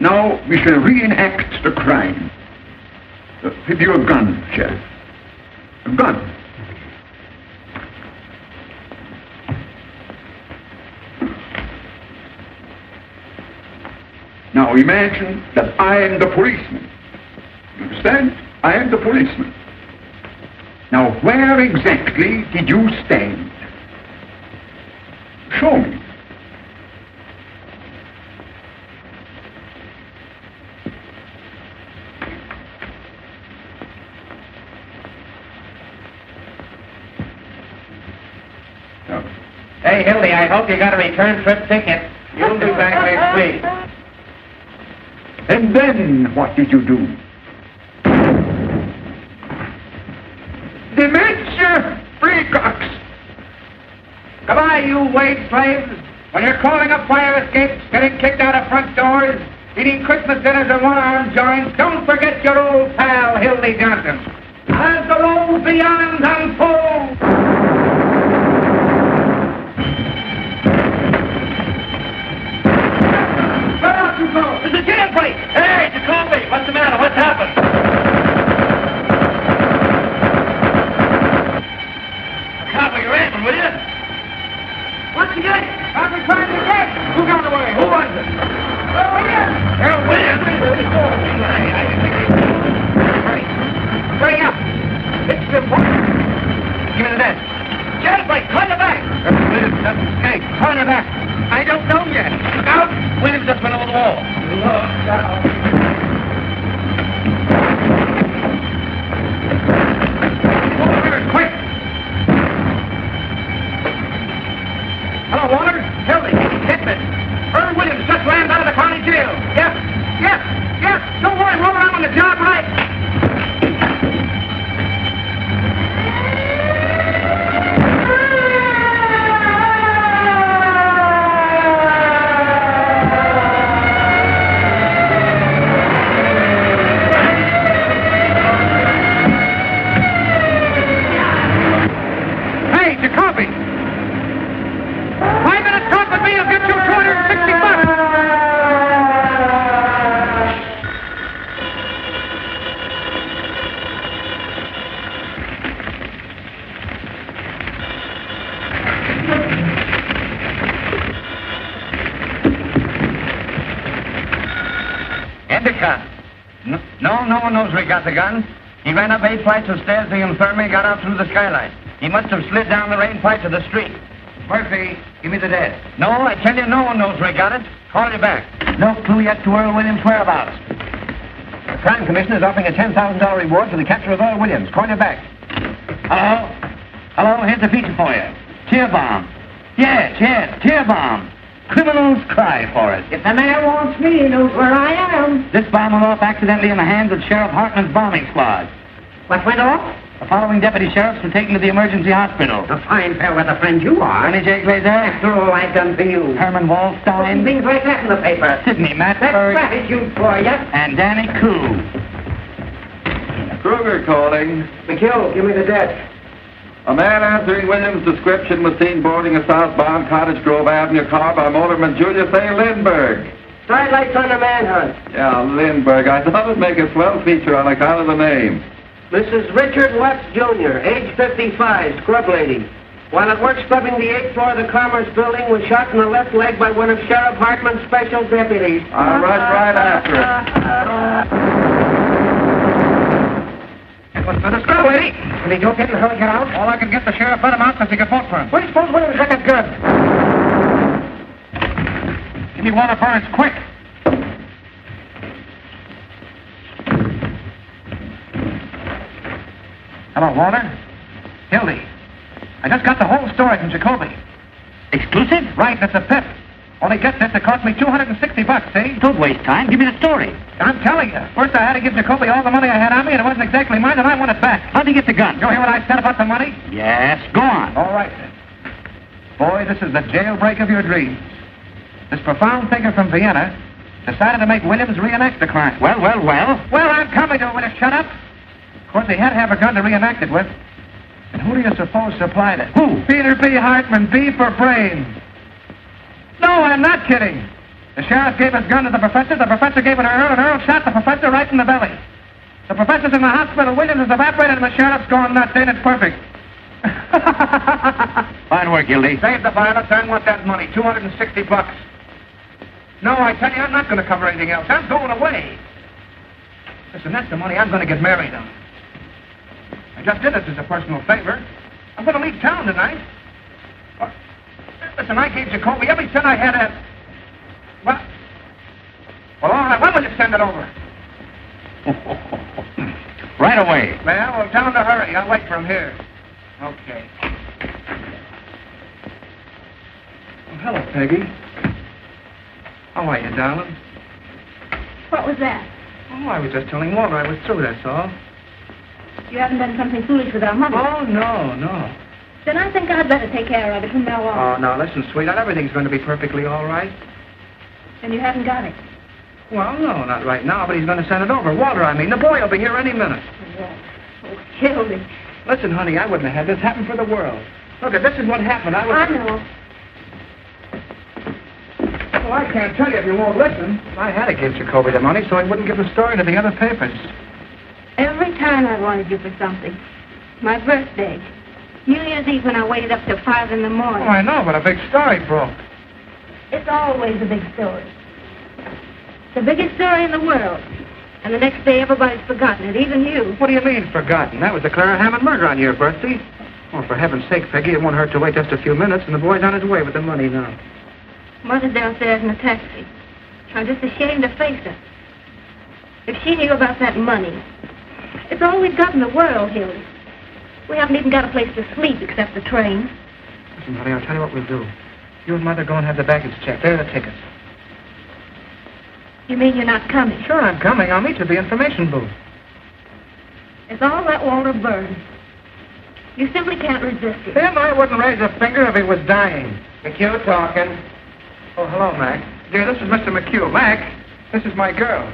Speaker 1: Now we shall reenact the crime. With your gun, Sheriff. A gun. Now imagine that I am the policeman. You understand? I am the policeman. Now, where exactly did you stand? Show me.
Speaker 2: Hey, Hildy, I hope you got a return trip ticket. You'll be back next week.
Speaker 1: And then what did you do? Dementia freakocks!
Speaker 2: Goodbye, you wage slaves. When you're calling up fire escapes, getting kicked out of front doors, eating Christmas dinners in one-arm joints, don't forget your old pal, Hildy Johnson. As the road beyond unfolds. Where out you go? It's a jailbreak! Hey, Jacoby, what's the matter? What's happened? Copy your answer, will you? What's the game? I've been trying to get. Who got away? Who was it? Earl Williams! Earl Williams! Hurry. Hurry up. It's important. Give me the desk. Jailbreak, turn it back. Earl Williams just escaped. Turn it back. I don't know yet. Look out. Williams just went over the wall. Look out. Quick! Hello, Walter. Hildy, hit me. Earl Williams just ran out of the county jail. Yes. Don't worry, Walter, I'm on the job right. Hey, Jacoby. 5 minutes talk with me will get you $260. Endicott. No one knows where he got the gun. He ran up 8 flights of stairs to the infirmary, got out through the skylight. He must have slid down the rain pipe to the street. Murphy, give me the desk. No, I tell you, no one knows where he got it. Call you back. No clue yet to Earl Williams' whereabouts.
Speaker 7: The Crime Commission is offering a $10,000 reward for the capture of Earl Williams. Call you back.
Speaker 2: Hello, here's a feature for you. Tear bomb. Yes, tear bomb. Criminals cry for it.
Speaker 4: If the mayor wants me, he knows where I am.
Speaker 2: This bomb went off accidentally in the hands of Sheriff Hartman's bombing squad.
Speaker 4: What went off?
Speaker 2: The following deputy sheriffs were taken to the emergency hospital.
Speaker 4: A fine fair weather friend you are.
Speaker 2: Johnny J. Glazer.
Speaker 4: After all I've done for you.
Speaker 2: Herman Wallstein.
Speaker 4: Things like that in the paper.
Speaker 2: Sidney
Speaker 4: That's
Speaker 2: Matsburg.
Speaker 4: gratitude for you.
Speaker 2: And Danny Koo.
Speaker 3: Kruger calling.
Speaker 4: McHugh, give me the desk.
Speaker 3: A man answering Williams' description was seen boarding a southbound Cottage Grove Avenue car by motorman Julius A. Lindbergh.
Speaker 4: Side lights on the manhunt.
Speaker 3: Yeah, Lindbergh. I thought it'd make a swell feature on account of the name.
Speaker 4: Mrs. Richard West, Jr., age 55, scrub lady. While at work scrubbing the 8th floor of the Commerce Building, was shot in the left leg by one of Sheriff Hartman's special deputies.
Speaker 3: I'll rush right after
Speaker 2: It was for the scrub lady.
Speaker 4: Can he go get in a hurry, get out?
Speaker 2: All I can get the sheriff let him out because he could vote for him.
Speaker 4: What do you suppose Williams got that gun?
Speaker 2: Give me Walter Burns, quick. Hello, Walter. Hildy. I just got the whole story from Jacoby. Exclusive? Right, that's a pip. Only get this, it cost me $260, see? Don't waste time. Give me the story. I'm telling you. First, I had to give Jacoby all the money I had on me, and it wasn't exactly mine, and I want it back. How'd he get the gun? You hear what I said about the money? Yes, go on. All right, then. Boy, this is the jailbreak of your dreams. This profound thinker from Vienna decided to make Williams reenact the crime. Well, I'm coming to it. Will you shut up? Of course, he had to have a gun to reenact it with. And who do you suppose supplied it? Who? Peter B. Hartman, B for brains. No, I'm not kidding. The sheriff gave his gun to the professor gave it to Earl, and Earl shot the professor right in the belly. The professor's in the hospital. Williams is evaporated and the sheriff's gone nuts. Ain't it perfect?
Speaker 5: Fine work, Gildy.
Speaker 2: Save the violence. I want that money. $260. No, I tell you, I'm not going to cover anything else. I'm going away. Listen, that's the money I'm going to get married on. I just did this as a personal favor. I'm going to leave town tonight. Listen, I gave Jacoby every cent I had at... Well, all right. When will you send it over?
Speaker 5: Right away.
Speaker 2: Well, tell him to hurry. I'll wait for him here. Okay. Oh, hello, Peggy. How are you, darling?
Speaker 6: What was that?
Speaker 2: Oh, I was just telling Walter I was through, that's all.
Speaker 6: You haven't done something foolish with our money.
Speaker 2: Oh, no.
Speaker 6: Then I think I'd better take care of it from now on.
Speaker 2: Oh, now, listen, sweetheart, everything's going to be perfectly all right.
Speaker 6: And you haven't got it.
Speaker 2: Well, no, not right now, but he's going to send it over. Walter, I mean. The boy will be here any minute.
Speaker 6: Oh, Gildy.
Speaker 2: Listen, honey, I wouldn't have had this happen for the world. Look, this is what happened.
Speaker 6: I know.
Speaker 2: Well, I can't tell you if you won't listen. I had to give Jacoby the money so he wouldn't give the story to the other papers.
Speaker 6: Every time I wanted you for something. My birthday. New Year's Eve when I waited up till 5 in the morning.
Speaker 2: Oh, I know, but a big story broke.
Speaker 6: It's always a big story. The biggest story in the world. And the next day everybody's forgotten it, even you.
Speaker 2: What do you mean, forgotten? That was the Clara Hammond murder on your birthday. Oh, for heaven's sake, Peggy, it won't hurt to wait just a few minutes, and the boy's on his way with the money now.
Speaker 6: Mother's downstairs in a taxi. I'm just ashamed to face her. If she knew about that money... It's all we've got in the world, Hildy. We haven't even got a place to sleep except the train.
Speaker 2: Listen, honey, I'll tell you what we'll do. You and Mother go and have the baggage checked. There are the tickets.
Speaker 6: You mean you're not coming?
Speaker 2: Sure, I'm coming. I'll meet you at the information booth.
Speaker 6: It's all that Walter Byrne. You simply can't resist it.
Speaker 2: Him, I wouldn't raise a finger if he was dying. McHugh talking. Oh, hello, Mac. Dear, this is Mr. McHugh. Mac, this is my girl.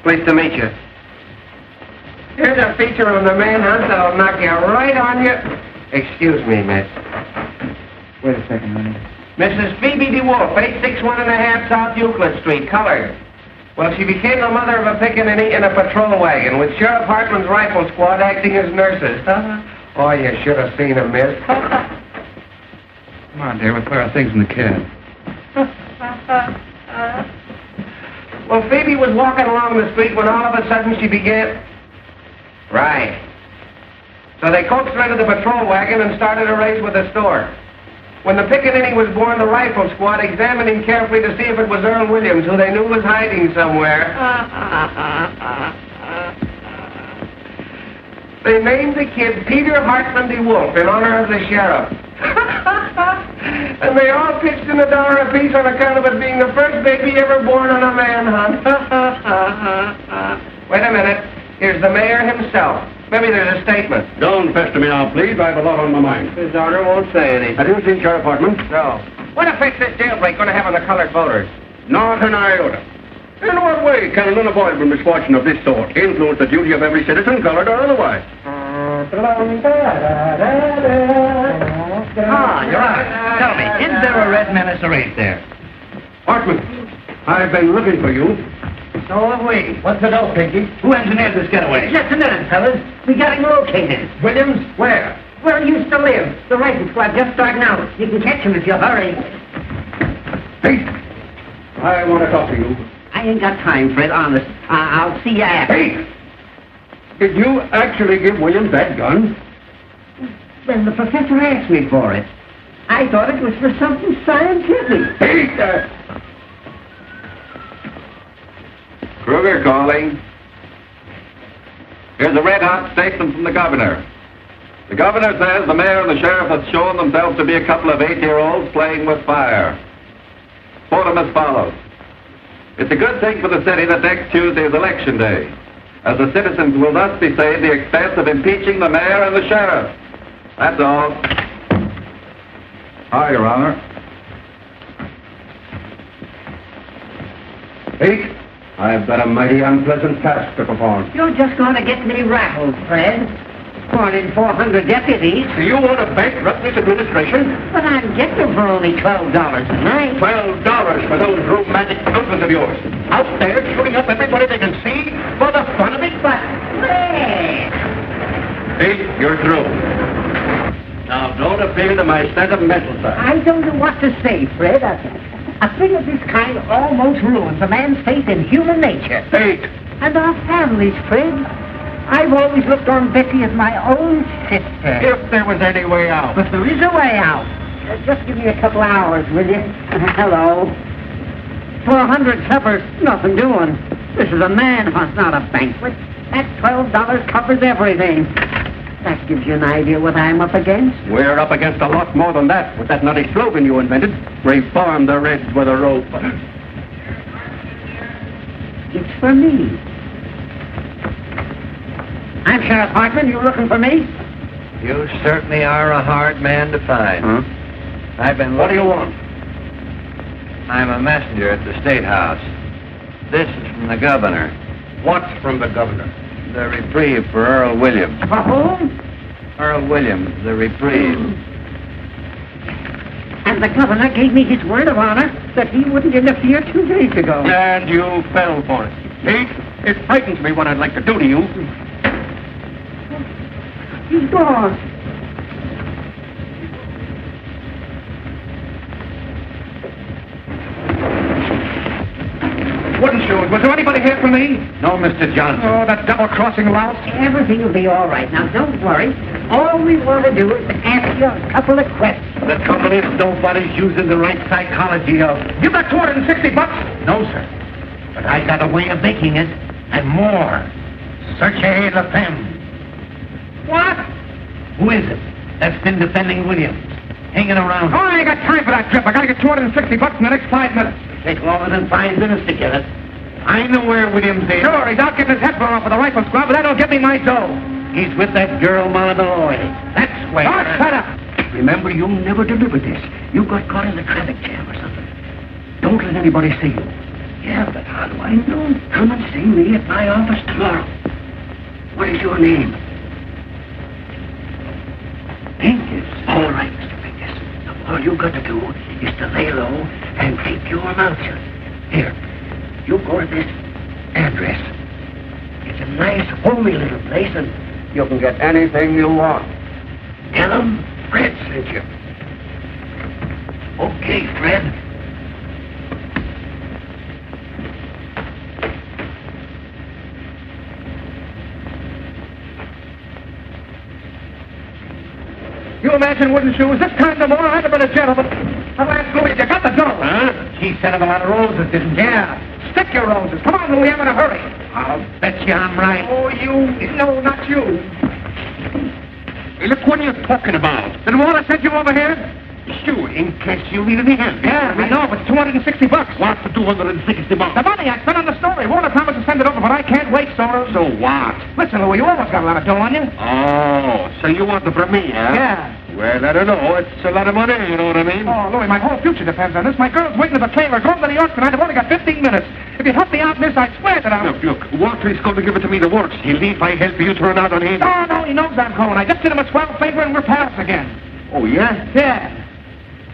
Speaker 4: Pleased to meet you. Here's a feature on the manhunt that'll knock you right on your... Excuse me, miss.
Speaker 2: Wait a second, honey.
Speaker 4: Mrs. Phoebe DeWolf, 861½ South Euclid Street, colored. Well, she became the mother of a pickaninny in a patrol wagon with Sheriff Hartman's rifle squad acting as nurses. Oh, you should have seen them, miss.
Speaker 2: Come on, dear, we'll put our things in the cab.
Speaker 4: Well, Phoebe was walking along the street when all of a sudden she began... Right. So they coaxed her into the patrol wagon and started a race with the store. When the pickaninny was born, the rifle squad examined him carefully to see if it was Earl Williams, who they knew was hiding somewhere. They named the kid Peter Hartman DeWolf in honor of the sheriff. And they all pitched in $1 apiece on account of it being the first baby ever born on a manhunt. Wait a minute. Here's the mayor himself. Maybe there's a statement.
Speaker 8: Don't pester me now, please. I have a lot on my mind.
Speaker 4: His honor won't say anything.
Speaker 8: Have you seen Sheriff Hartman?
Speaker 4: No. What effect this jailbreak going to have on the colored voters?
Speaker 8: Not an iota. In what way can an unavoidable misfortune of this sort influence the duty of every citizen, colored or otherwise?
Speaker 5: Your Honor, tell me, is there a red menace arrayed there?
Speaker 8: Hartman, I've been looking for you.
Speaker 4: So have we.
Speaker 7: What's the dope, Pinky?
Speaker 5: Who engineered this getaway?
Speaker 4: Just a minute, fellas. We got him located.
Speaker 7: Williams? Where?
Speaker 4: Where he used to live. The rifle squad just starting out. You can catch him if you hurry.
Speaker 8: Hey, I want to talk to you.
Speaker 4: I ain't got time, Fred, honest. I'll see you after.
Speaker 8: Hey! Did you actually give Williams that gun?
Speaker 4: Well, the professor asked me for it. I thought it was for something scientific.
Speaker 8: Hey,
Speaker 3: Kruger calling. Here's a red-hot statement from the governor. The governor says the mayor and the sheriff have shown themselves to be a couple of 8-year-olds playing with fire. Quote them as follows. It's a good thing for the city that next Tuesday is election day, as the citizens will thus be saved the expense of impeaching the mayor and the sheriff. That's all.
Speaker 8: Aye, Your Honor. Hey, I've got a mighty unpleasant task to perform.
Speaker 4: You're just going to get me rattled, Fred. More than 400 deputies.
Speaker 8: Do you want to bankrupt this administration?
Speaker 4: But I'm getting them for only $12 a night.
Speaker 8: $12 for those romantic husbands of yours. Out there shooting up everybody they can see for the fun of it?
Speaker 4: But, Fred!
Speaker 8: Hey, you're through. Now, don't appeal to my sentimental side.
Speaker 4: I don't know what to say, Fred. A thing of this kind almost ruins a man's faith in human nature.
Speaker 8: Hey,
Speaker 4: And our families, Fred. I've always looked on Betty as my own sister.
Speaker 8: if there was any way out.
Speaker 4: But there is a way out. Just give me a couple hours, will you? Hello. 400 suppers, nothing doing. This is a man hunt, not a banquet. That $12 covers everything. That gives you an idea what I'm up against.
Speaker 8: We're up against a lot more than that with that nutty slogan you invented. Reform the Reds with a rope.
Speaker 4: It's for me. I'm Sheriff Hartman. You looking for me?
Speaker 5: You certainly are a hard man to find.
Speaker 8: Huh?
Speaker 5: I've been
Speaker 8: What do
Speaker 5: looking...
Speaker 8: you want?
Speaker 5: I'm a messenger at the State House. This is from the governor.
Speaker 8: What's from the governor?
Speaker 5: The reprieve for Earl Williams.
Speaker 4: For whom?
Speaker 5: Earl Williams, the reprieve.
Speaker 4: And the governor gave me his word of honor that he wouldn't interfere 2 days ago.
Speaker 8: And you fell for it. See? It frightens me what I'd like to do to you.
Speaker 4: He's gone.
Speaker 2: Wooden shoes. Was there anybody here for me?
Speaker 8: No, Mr. Johnson.
Speaker 2: Oh, that double-crossing louse.
Speaker 4: Everything will be all right. Now, don't worry. All we want to do is ask you a couple of questions.
Speaker 1: The trouble is nobody's using the right psychology of...
Speaker 2: You got $260?
Speaker 1: No, sir. But I got a way of making it, and more. Searchez la femme.
Speaker 2: What?
Speaker 1: Who is it that's been defending Williams? Hanging around.
Speaker 2: Oh, I ain't got time for that trip. I gotta get $260 in the next 5 minutes.
Speaker 1: Take longer than 5 minutes to get it. I know where Williams is.
Speaker 2: Sure, he's out getting his head blown off with a rifle squad, but that don't get me my dough.
Speaker 1: He's with that girl, Ma Malloy. That's where...
Speaker 2: Oh, shut up.
Speaker 1: Remember, you never delivered this. You got caught in a traffic jam or something. Don't let anybody see you. Yeah, but how do I know? Come and see me at my office tomorrow. What is your name? Pincus. All right, Mr. Pincus. Now, all you got to do is to lay low and keep your mouth shut. Here, you go to this address. It's a nice, homey little place, and
Speaker 8: You can get anything you want.
Speaker 1: tell them Fred sent you. Okay, Fred.
Speaker 2: You imagine wooden shoes? This time no more. I'd have been a gentleman. I'll ask Louis, you got the dough?
Speaker 1: Huh? She sent him a lot of roses, didn't she?
Speaker 2: Yeah. Stick your roses. Come on, Louis, I'm in a hurry.
Speaker 1: I'll bet you I'm right.
Speaker 2: Oh, you... No, not you.
Speaker 8: Hey, look, what are you talking about?
Speaker 2: Did Walter send you over here?
Speaker 8: Sure, in case you need any help.
Speaker 2: Yeah, I know, but it's $260.
Speaker 8: What's for $260?
Speaker 2: The money I spent on the story. Walter promised to send it over, but I can't wait, Soros.
Speaker 8: So what?
Speaker 2: Listen, Louis, you always got a lot of dough on you.
Speaker 8: Oh, so you want it from me, huh?
Speaker 2: Yeah.
Speaker 8: Well, I don't know. It's a lot of money, you know what I mean?
Speaker 2: Oh, Louis, my whole future depends on this. My girl's waiting at the trailer. Going to New York tonight. I've only got 15 minutes. If you help me out in this, I swear that I'll...
Speaker 8: Look, Walter is going to give it to me the works. He'll leave if I help you turn out on him.
Speaker 2: No, he knows I'm going. I just did him a swell favor and we're pals again.
Speaker 8: Oh, yeah?
Speaker 2: Yeah.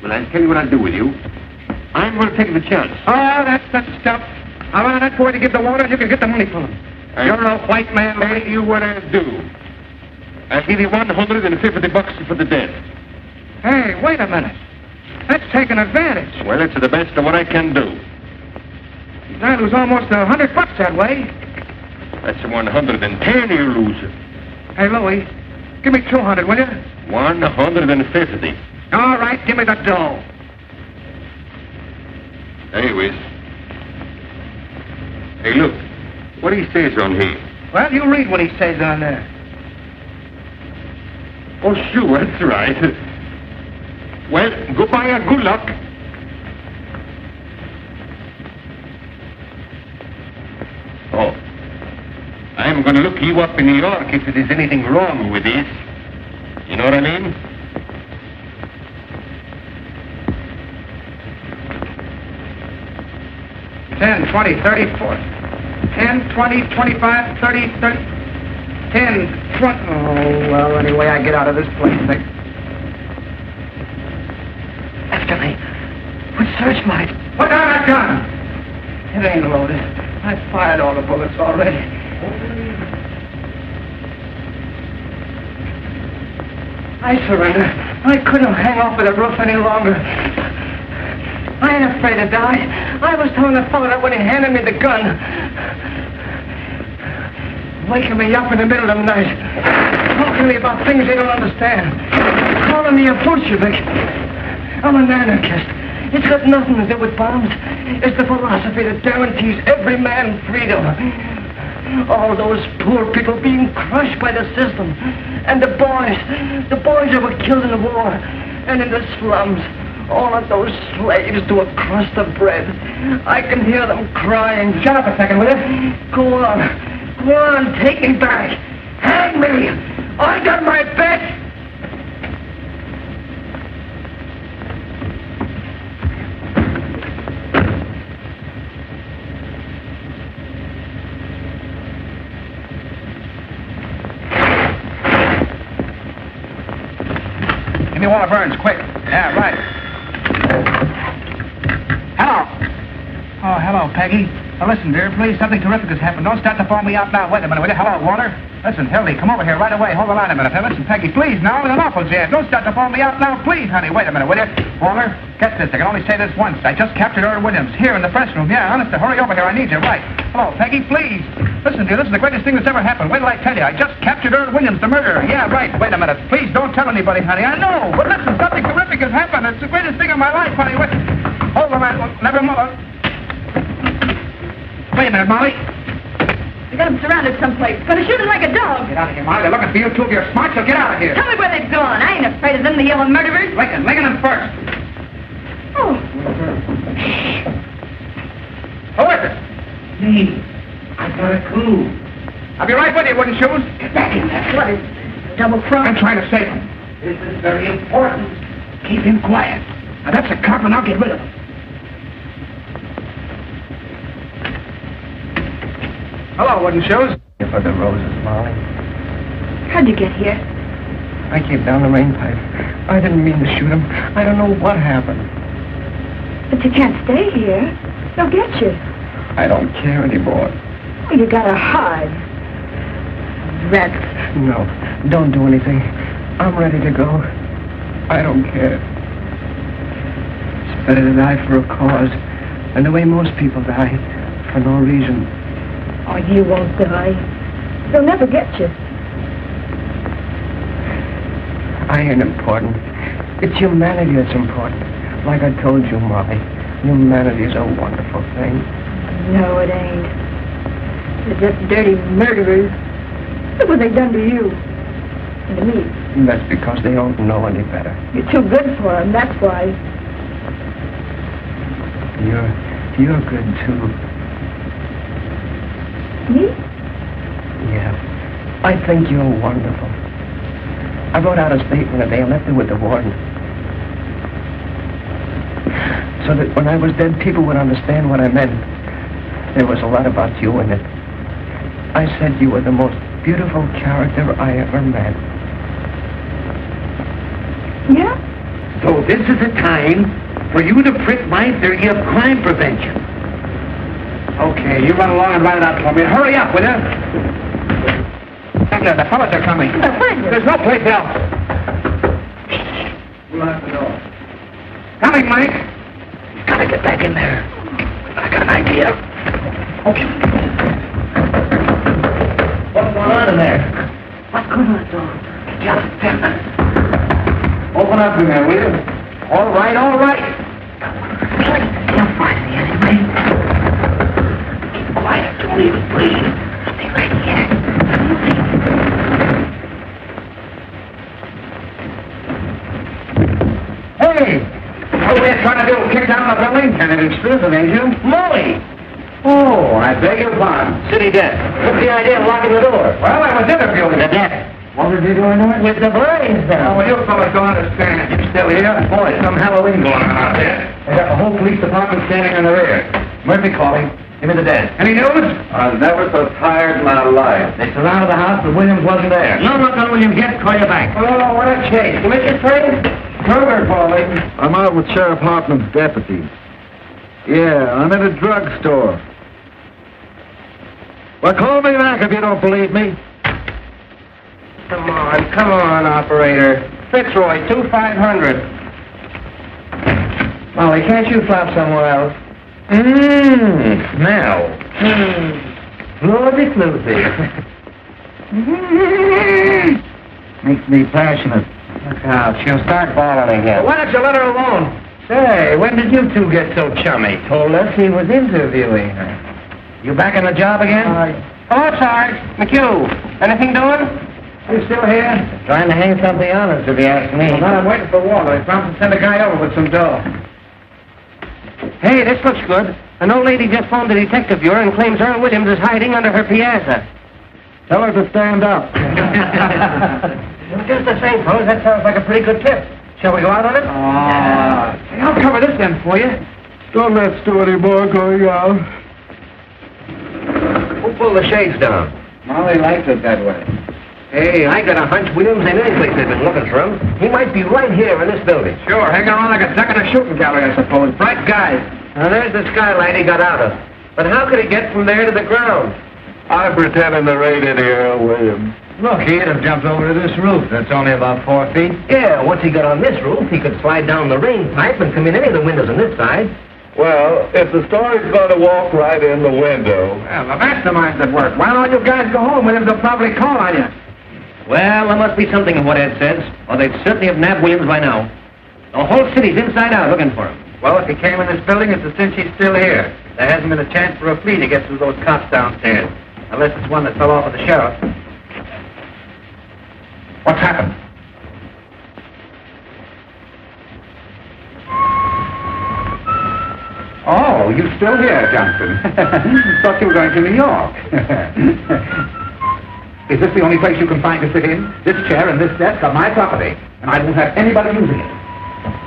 Speaker 8: Well, I'll tell you what I'll do with you. I'm going to take the chance.
Speaker 2: Oh, that's the stuff. I want that boy to give the water and you can get the money for him. You're a white man,
Speaker 8: Tell
Speaker 2: Louis.
Speaker 8: you what I'll do. I'll give you $150 for the debt.
Speaker 2: Hey, wait a minute. That's taking advantage.
Speaker 8: Well, it's the best of what I can do.
Speaker 2: I lose almost $100 that way.
Speaker 8: That's 110 you lose it.
Speaker 2: Hey, Louis, give me 200, will you?
Speaker 8: 150.
Speaker 2: All right, give me the dough.
Speaker 8: Hey, Whiz. Hey, look. What he says on here.
Speaker 2: Well, you read what he says on there.
Speaker 8: Oh, sure, that's right. Well, goodbye and good luck. Oh. I'm going to look you up in New York if there's anything wrong with this. You know what I mean?
Speaker 2: $10, $20, $30, $40. 10, 20, 25, 30, 30, 10, 20. Oh, well, anyway, I get out of this place.
Speaker 1: After me. With searchlight.
Speaker 2: Put down that gun. It ain't loaded. I fired all the bullets already.
Speaker 4: I surrender. I couldn't hang off of the roof any longer. I ain't afraid to die. I was telling the fellow that when he handed me the gun. Waking me up in the middle of the night. Talking to me about things they don't understand. Calling me a Bolshevik. I'm an anarchist. It's got nothing to do with bombs. It's the philosophy that guarantees every man freedom. All those poor people being crushed by the system. And the boys that were killed in the war. And in the slums. All of those slaves to a crust of bread. I can hear them crying.
Speaker 2: Shut up a second, will you?
Speaker 4: Go on. Go on, take me back. Hang me. I got my bet.
Speaker 2: Give me Walter Burns, quick. Yeah, right. Hello. Oh, hello, Peggy. Now, listen, dear, please, something terrific has happened. Don't start to phone me out now. Wait a minute, will you? Hello, Walter. Listen, Hildy, come over here right away. Hold the line a minute. Now, listen, Peggy, please, now, in an awful jam. Don't start to phone me out now, please, honey. Wait a minute, will you? Walter, get this. I can only say this once. I just captured Earl Williams here in the press room. Yeah, honest, hurry over here. I need you. Right. Hello, Peggy, please. Listen, dear, this is the greatest thing that's ever happened. Wait till I tell you. I just captured Earl Williams, the murderer. Yeah, right. Wait a minute. Please don't tell anybody, honey. I know. But listen, something terrific has happened. It's the greatest thing of my life, honey. Wait. Hold the line. Never mind. Wait a minute, Molly.
Speaker 6: They got him surrounded someplace. Gonna shoot him like a dog.
Speaker 2: Get out of here, Molly. They're looking for you two. If you're smart, so get out of here.
Speaker 6: Tell me where they've gone. I ain't afraid of them, the yellow murderers.
Speaker 2: Lincoln them first.
Speaker 6: Oh.
Speaker 2: Who is it?
Speaker 4: Me. I got a clue.
Speaker 2: I'll be right with you, wooden shoes.
Speaker 4: Get back in there.
Speaker 6: What is it? Double cross?
Speaker 2: I'm trying to save him.
Speaker 4: This is very important.
Speaker 2: Keep him quiet. Now, that's a cop, and I'll get rid of him. Hello, wooden shoes.
Speaker 4: For the roses, Molly.
Speaker 6: How'd you get here?
Speaker 4: I came down the main pipe. I didn't mean to shoot him. I don't know what happened.
Speaker 6: But you can't stay here. They'll get you.
Speaker 4: I don't care anymore.
Speaker 6: Oh, you gotta hide. Rats.
Speaker 4: No, don't do anything. I'm ready to go. I don't care. It's better to die for a cause than the way most people die, for no reason.
Speaker 6: Oh, you won't die. They'll never get you.
Speaker 4: I ain't important. It's humanity that's important. Like I told you, Molly, humanity's a wonderful thing.
Speaker 6: No, it ain't. They're just dirty murderers. Look what they've done to you. And to me.
Speaker 4: That's because they don't know any better.
Speaker 6: You're too good for them, that's why.
Speaker 4: You're good, too.
Speaker 6: Me?
Speaker 4: Yeah. I think you're wonderful. I wrote out a statement today and left it with the warden. So that when I was dead, people would understand what I meant. There was a lot about you in it. I said you were the most beautiful character I ever met.
Speaker 6: Yeah?
Speaker 1: So this is a time for you to prick my theory of crime prevention.
Speaker 2: Okay, you run along and write it out for me. Hurry up, will you? Back there, the fellas are coming. There's no place else.
Speaker 4: We'll have to go.
Speaker 2: Coming, Mike.
Speaker 4: You've got to get back in there. I got an idea.
Speaker 2: Okay.
Speaker 4: What's going on in there? What's going on, John? Just 10 minutes.
Speaker 2: Open up in there, will you? All right, all right.
Speaker 4: You'll find me anyway. Keep quiet. Don't even breathe. Stay right here.
Speaker 2: Hey! What are we trying to do? Kick down the building? And it is prison, ain't you?
Speaker 4: Molly!
Speaker 2: Oh, I beg your pardon.
Speaker 4: City desk. What's the idea of locking the door?
Speaker 2: Well, I was interviewing
Speaker 4: The
Speaker 2: you.
Speaker 4: desk. What was he doing there? With the blinds down.
Speaker 2: Oh, well, you fellas don't understand.
Speaker 4: You still here?
Speaker 2: Boy, some Halloween going on out there. They got the whole police department standing in the rear. Murphy calling. Give me the desk. Any news?
Speaker 3: I was never so tired in my life.
Speaker 4: They surrounded the house, but Williams wasn't there. No look on Williams yet. Call you back.
Speaker 2: Oh, what a chase.
Speaker 4: Mr. Train?
Speaker 2: Kruger calling.
Speaker 3: I'm out with Sheriff Hartman's deputy. Yeah, I'm in a drugstore. Well, call me back if you don't believe me.
Speaker 4: Come on, operator. Fitzroy, 2500. Molly, can't you flop somewhere else? Smell. Floody floofy.
Speaker 1: Makes me passionate.
Speaker 4: Look out, she'll start bawling again.
Speaker 7: Why don't you let her alone?
Speaker 4: Say, when did you two get so chummy? Told us he was interviewing her. You back on the job again? Oh, Sarge. McHugh. Anything doing?
Speaker 7: You still here?
Speaker 4: Trying to hang something on us, if you ask me.
Speaker 7: Well, I'm waiting for Walter. He promised to send a guy over with some dough.
Speaker 4: Hey, this looks good. An old lady just phoned the detective bureau and claims Earl Williams is hiding under her piazza.
Speaker 1: Tell her to stand up.
Speaker 4: Well, just the same, fellas, that sounds like a pretty good tip. Shall we go out on it?
Speaker 7: I'll cover this end for you.
Speaker 1: Don't let Stu anymore going out.
Speaker 4: Who pulled the shades down?
Speaker 7: Molly likes it that way.
Speaker 4: Hey, I got a hunch Williams ain't any place they've been looking for him. He might be right here in this building.
Speaker 7: Sure, hanging around like a duck in a shooting gallery, I suppose. Bright guy.
Speaker 4: Now, there's the skylight he got out of. But how could he get from there to the ground?
Speaker 3: I'm pretending there ain't any Earl Williams.
Speaker 7: Look, he'd have jumped over to this roof. That's only about 4 feet.
Speaker 4: Yeah, once he got on this roof, he could slide down the rain pipe and come in any of the windows on this side.
Speaker 3: Well, if the story's going to walk right in the window.
Speaker 7: Well, the mastermind's at work. Why don't you guys go home? Williams will probably call on you.
Speaker 4: Well, there must be something in what Ed says, or they'd certainly have nabbed Williams by now. The whole city's inside out looking for him.
Speaker 7: Well, if he came in this building, it's a cinch he's still here. There hasn't been a chance for a flea to get through those cops downstairs. Unless it's one that fell off of the sheriff.
Speaker 1: What's happened? Oh, you still here, Johnson? Thought you were going to New York. Is this the only place you can find to sit in? This chair and this desk are my property, and I won't have anybody using it.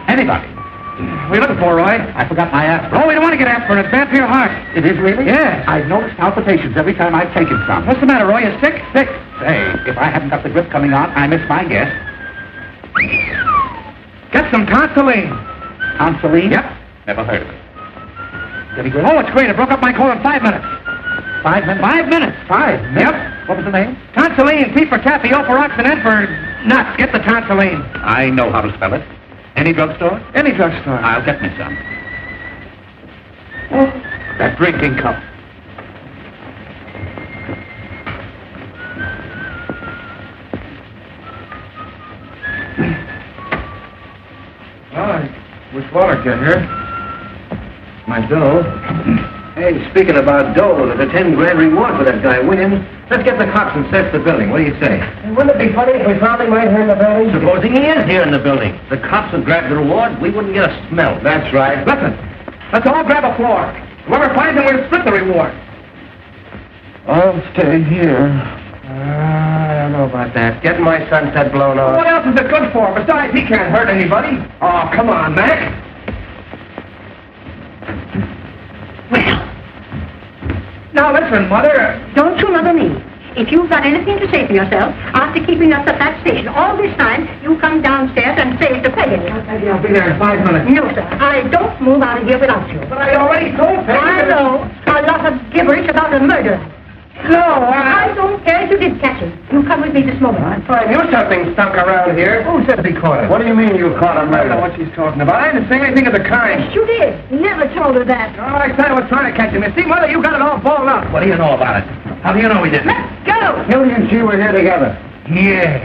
Speaker 1: Anybody.
Speaker 7: What are you looking for, Roy?
Speaker 1: I forgot my aspirin.
Speaker 7: Oh, we don't want to get aspirin. It's bad for your heart.
Speaker 1: It is really?
Speaker 7: Yes.
Speaker 1: I've noticed palpitations every time I've taken some.
Speaker 7: What's the matter, Roy? You sick?
Speaker 1: Sick. Say, if I hadn't got the grip coming on, I miss my guess.
Speaker 7: Get some Consoline.
Speaker 1: Consoline?
Speaker 7: Yep.
Speaker 1: Never heard of it. Very good.
Speaker 7: Oh, it's great. It broke up my cold in 5 minutes.
Speaker 1: 5 minutes?
Speaker 7: 5 minutes.
Speaker 1: 5 minutes?
Speaker 7: Yep.
Speaker 1: What was the name?
Speaker 7: Consoline. T for taffy, O for ox, and N for nuts. Get the Consoline.
Speaker 1: I know how to spell it. Any drugstore?
Speaker 7: Any drugstore.
Speaker 1: I'll get me some. Oh, that drinking cup.
Speaker 7: Oh, I wish Walter get here. My dough.
Speaker 4: Hey, speaking about dough, there's a 10 grand reward for that guy, Williams. Let's get the cops and search the building. What do you say?
Speaker 9: Wouldn't it be funny if we found him right here in the building?
Speaker 4: Supposing he is here in the building. The cops would grab the reward, we wouldn't get a smell.
Speaker 7: That's right. Listen, let's all grab a floor. Whoever finds him, we'll split the reward.
Speaker 1: I'll stay here.
Speaker 4: I don't know about that. Getting my sunset blown off.
Speaker 7: What else is it good for? Besides, he can't hurt anybody. Oh, come on, Mac.
Speaker 6: Well,
Speaker 7: Now listen, Mother.
Speaker 6: don't you mother me. If you've got anything to say for yourself, after keeping us at that station all this time, you come downstairs and say it to Peggy.
Speaker 7: Maybe I'll be there in 5 minutes.
Speaker 6: No, sir. I don't move out of here without you.
Speaker 7: But I already told Peggy.
Speaker 6: I know a lot of gibberish about a murder.
Speaker 7: No,
Speaker 6: I don't care if you did catch him. You come with me this moment.
Speaker 7: I knew something stunk around here. Who said he caught him?
Speaker 1: What do you mean you caught him?
Speaker 7: I don't know what she's talking about. I didn't say anything of the kind.
Speaker 6: Yes, you did. Never told her that.
Speaker 7: Oh, I said I was trying to catch him. You see, Mother, you got it all balled up.
Speaker 1: What do you know about it?
Speaker 7: How do you know we didn't?
Speaker 6: Let's go.
Speaker 1: Hildy and she were here together.
Speaker 7: Yeah.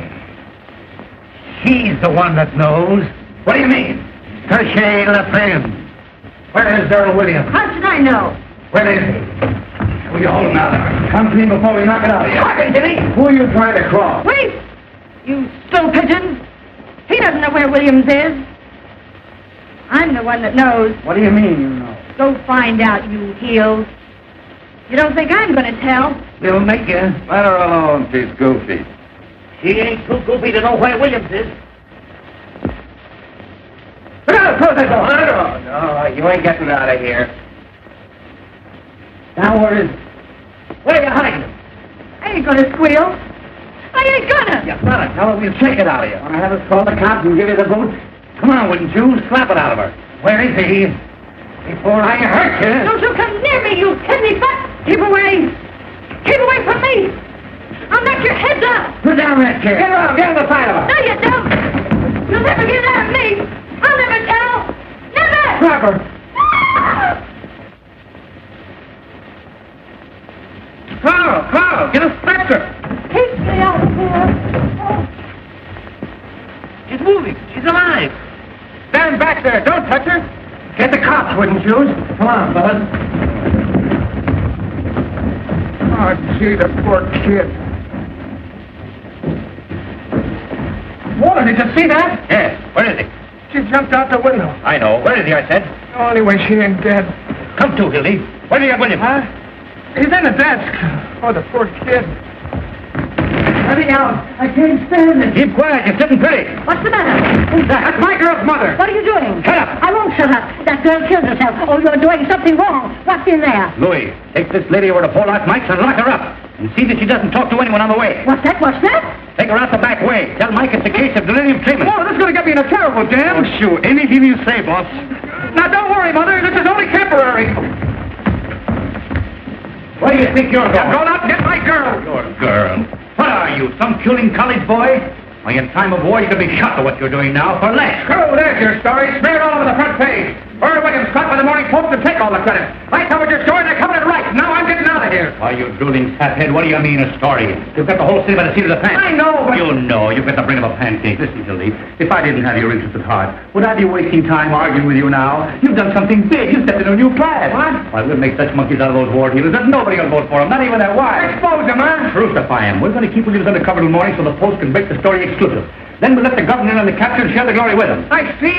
Speaker 7: She's the one that knows. What do you mean? Hershey LaFemme. Where is Earl Williams?
Speaker 6: How should I know?
Speaker 7: Where is he? Will you hold him out there? Come clean before we knock it out of you. Talking, Jimmy!
Speaker 1: Who are you trying to cross?
Speaker 6: Wait! You stool pigeon! He doesn't know where Williams is. I'm the one that knows.
Speaker 1: What do you mean you know?
Speaker 6: Go find out, you heel. You don't think I'm going to tell?
Speaker 7: We'll make you.
Speaker 3: Let her alone, she's goofy.
Speaker 4: He ain't too goofy to know where Williams is.
Speaker 7: Look out! Close that door!
Speaker 4: No, you ain't getting out of here.
Speaker 7: Now where is he?
Speaker 4: Where are you hiding him?
Speaker 6: I ain't going to squeal. I ain't gonna.
Speaker 7: You better tell her we'll shake it out of you. Want to have us call the cops and give you the boot? Come on, wouldn't you? Slap it out of her. Where is he? Before I hurt you.
Speaker 6: Don't you come near me, you kidney butt! Keep away! Keep away from me! I'll knock your heads off!
Speaker 7: Put down that chair. Get around. Get on the side of her.
Speaker 6: No, you don't! You'll never get at me. I'll never tell. Never.
Speaker 2: Grab her. Carl, get a stretcher.
Speaker 6: Take me out of here.
Speaker 2: She's moving. She's alive. Stand back there. Don't touch her. Get the cops, wooden shoes. Come on, Bud. Oh, gee, the poor kid. Walter, did you see that?
Speaker 5: Yes. Where is he?
Speaker 2: She jumped out the window.
Speaker 5: I know. Where is he, I said?
Speaker 2: Oh, anyway, she ain't dead.
Speaker 5: Come to, Hildy. Where did you get William?
Speaker 2: Huh? He's in the desk. Oh, the poor kid.
Speaker 1: Let me out. I can't stand it.
Speaker 5: Keep quiet. You're sitting pretty.
Speaker 6: What's the matter?
Speaker 5: Who's that? That's my girl's mother.
Speaker 6: What are you doing?
Speaker 5: Shut up.
Speaker 6: I won't shut up. That girl killed herself. Oh, you're doing something wrong. What's in there?
Speaker 5: Louis, take this lady over to Pole Art Mike's and lock her up. And see that she doesn't talk to anyone on the way.
Speaker 6: What's that? What's that?
Speaker 5: Take her out the back way. Tell Mike it's a case of delirium treatment.
Speaker 2: Oh, this is going to get me in a terrible jam.
Speaker 5: Oh, sure. Anything you say, boss.
Speaker 2: Now, don't worry, Mother. This is only temporary.
Speaker 5: Where do you think you're going?
Speaker 2: I'm going out and get my girl.
Speaker 5: Your girl. What are you, some puling college boy? Why, in time of war, you could be shot for what you're doing now for less.
Speaker 2: Oh, there's your story. Smeared all over the front page. Earl Williams caught by the Morning Post to take all the credit. I covered your story and I covered it right. Now I'm getting out of here.
Speaker 5: Why, you drooling fathead, what do you mean a story? You've got the whole city by the seat of the pants.
Speaker 2: I know, but...
Speaker 5: You know, you've got the brain of a pancake. Listen, Hildy, if I didn't have your interest at heart, would I be wasting time arguing with you now? You've done something big. You stepped into a new class.
Speaker 2: What?
Speaker 5: Why, we'll make such monkeys out of those war healers that nobody will vote for them, not even their wives.
Speaker 2: Expose him, huh?
Speaker 5: Crucify him. We're going to keep Williams undercover till morning so the Post can break the story exclusive. Then we'll let the governor and the captain share the glory with him.
Speaker 2: I see.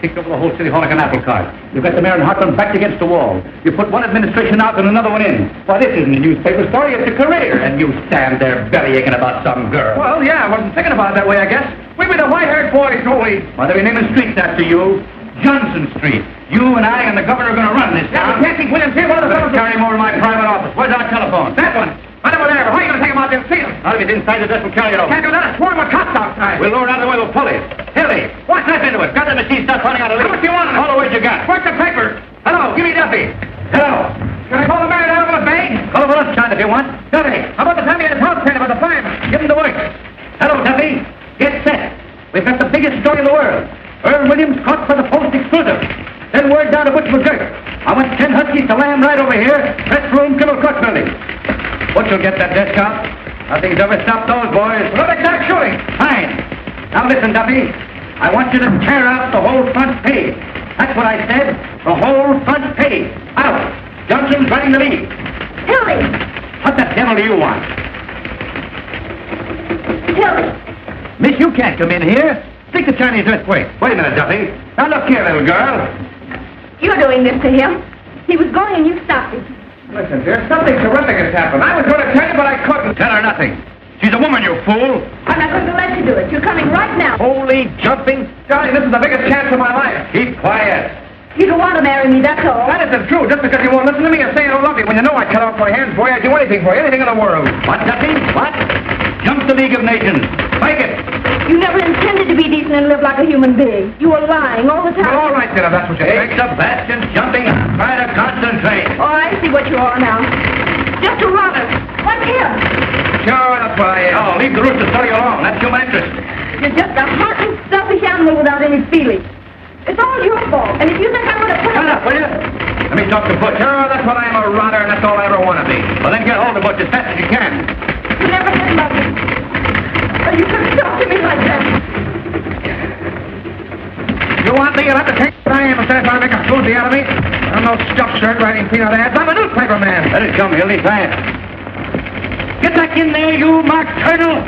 Speaker 5: Kicked over the whole city hall like an apple cart. You've got the mayor and Hartland backed against the wall. You put one administration out and another one in. Why, this isn't a newspaper story, it's a career. And you stand there belly aching about some girl.
Speaker 2: Well, yeah, I wasn't thinking about it that way, I guess. We be the white-haired boys, don't we?
Speaker 5: Why, they'll be naming streets after you. Johnson Street. You and I and the governor are going to run this
Speaker 2: Yeah,
Speaker 5: town.
Speaker 2: we can't keep Williams here. One of the fellows...
Speaker 5: Carry him over to my private office. Where's our telephone?
Speaker 2: That one. Right over there. But how are you going to take him out there and see him?
Speaker 5: Not if he's inside the desk, we'll carry it over.
Speaker 2: Can't do that. Swarm with cops outside.
Speaker 5: We'll lower it out of the way with pulleys. Hilly, what's that into it? Got the machine stuff running out of
Speaker 2: How much do you want?
Speaker 5: All the words you got.
Speaker 2: Where's the paper?
Speaker 5: Hello, give me Duffy. Hello.
Speaker 2: Can I call the mayor down with a bag?
Speaker 5: Call for lunchtime if you want. Duffy,
Speaker 2: How about the time he had a house train about the fireman?
Speaker 5: give him the works. Hello, Duffy. Get set. We've got the biggest story in the world. Earl Williams caught for the Post exclusive. Send word down to Butch McGurk. I want 10 huskies to land right over here. Press room, Kibble Court building. Butch will get that desk out. Nothing's ever stopped those boys.
Speaker 2: What exact shooting?
Speaker 5: Fine. Now listen, Duffy. I want you to tear out the whole front page. That's what I said. The whole front page. Out. Johnson's running the lead.
Speaker 6: Hilly!
Speaker 5: What the devil do you want?
Speaker 6: Hilly!
Speaker 5: Miss, you can't come in here. Stick the Chinese earthquake. Wait a minute, Duffy. Now look here, little girl.
Speaker 6: You're doing this to him. He was going and you stopped him.
Speaker 2: Listen, dear, something terrific has happened. I was going to tell you, but I couldn't.
Speaker 5: Tell her nothing. She's a woman, you fool.
Speaker 6: I'm not going to let you do it. You're coming right now.
Speaker 5: Holy jumping.
Speaker 2: Johnny, this is the biggest chance of my life.
Speaker 5: Keep quiet.
Speaker 6: You don't want to marry me, that's all.
Speaker 2: That isn't true. Just because you won't listen to me or say I don't love you. When you know I cut off my hands for you, I'd do anything for you, anything in the world.
Speaker 5: What, Duffy? What? Jump the League of Nations. Spike it.
Speaker 6: You never intended to be decent and live like a human being. You were lying all the time.
Speaker 2: Well, all right, then, if that's what you
Speaker 5: Take
Speaker 2: think.
Speaker 5: Sebastian jumping. Try to concentrate.
Speaker 6: Oh, I see what you are now. Just a runner. Like him.
Speaker 2: Sure, that's what I am.
Speaker 5: Oh, leave the rooster study alone. That's human interest.
Speaker 6: You're just a heartless, selfish animal without any feeling. It's all your fault. And if you think I would have put
Speaker 5: Shut up, will you? Let me talk to Butch.
Speaker 2: Sure, that's what I am, a runner, and that's all I ever want to be.
Speaker 5: Well, then get hold of Butch as fast as you can.
Speaker 6: You never did love me. But you could talk to me like that.
Speaker 2: You want me? You'll have to take what I am instead of trying to make a floozy out of me. I'm no stuffed shirt writing peanut ads. I'm a newspaper man.
Speaker 5: Let it come, Hildy, fast. Get back in there, you Mark Colonel.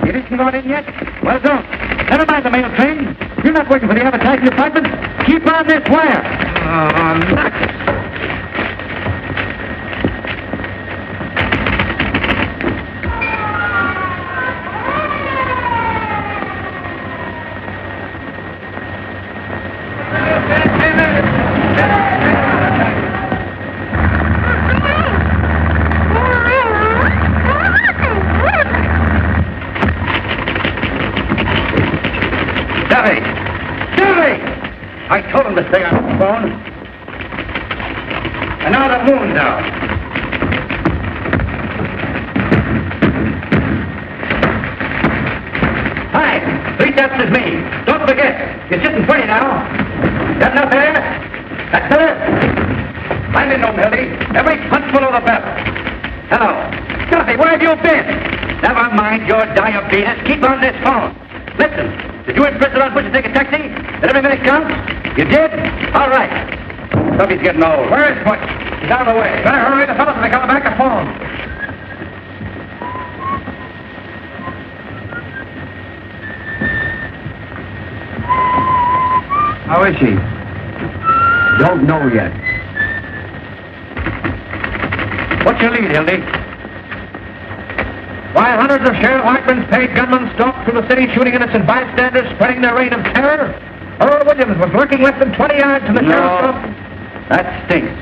Speaker 5: You didn't got in yet? Well, don't. Never mind the mail train. You're not working for the advertising department. Keep on this wire.
Speaker 2: Oh, nuts.
Speaker 5: Duffy! Duffy! I told him to stay on the phone. And now the moon's out. Hi.
Speaker 2: is me. Don't forget, you're sitting pretty now. Got enough there? That's better? I didn't know, Mildy. Every punch below the belt. Hello. Duffy, where have you been? Never mind your diabetes. Keep on this phone. Listen, did you insist on pushing to take a taxi? Did every minute count? You did? All right. Duffy's getting old. Where is Butch? He's out of the way. Better hurry. The fellows will be coming back to phone.
Speaker 5: How is she? Don't know yet.
Speaker 2: What's your lead, Hildy? Why, hundreds of Sheriff Hartman's paid gunmen stalked through the city shooting innocent bystanders, spreading their reign of terror? Earl Williams was lurking less than 20 yards from the sheriff's office.
Speaker 10: That stinks.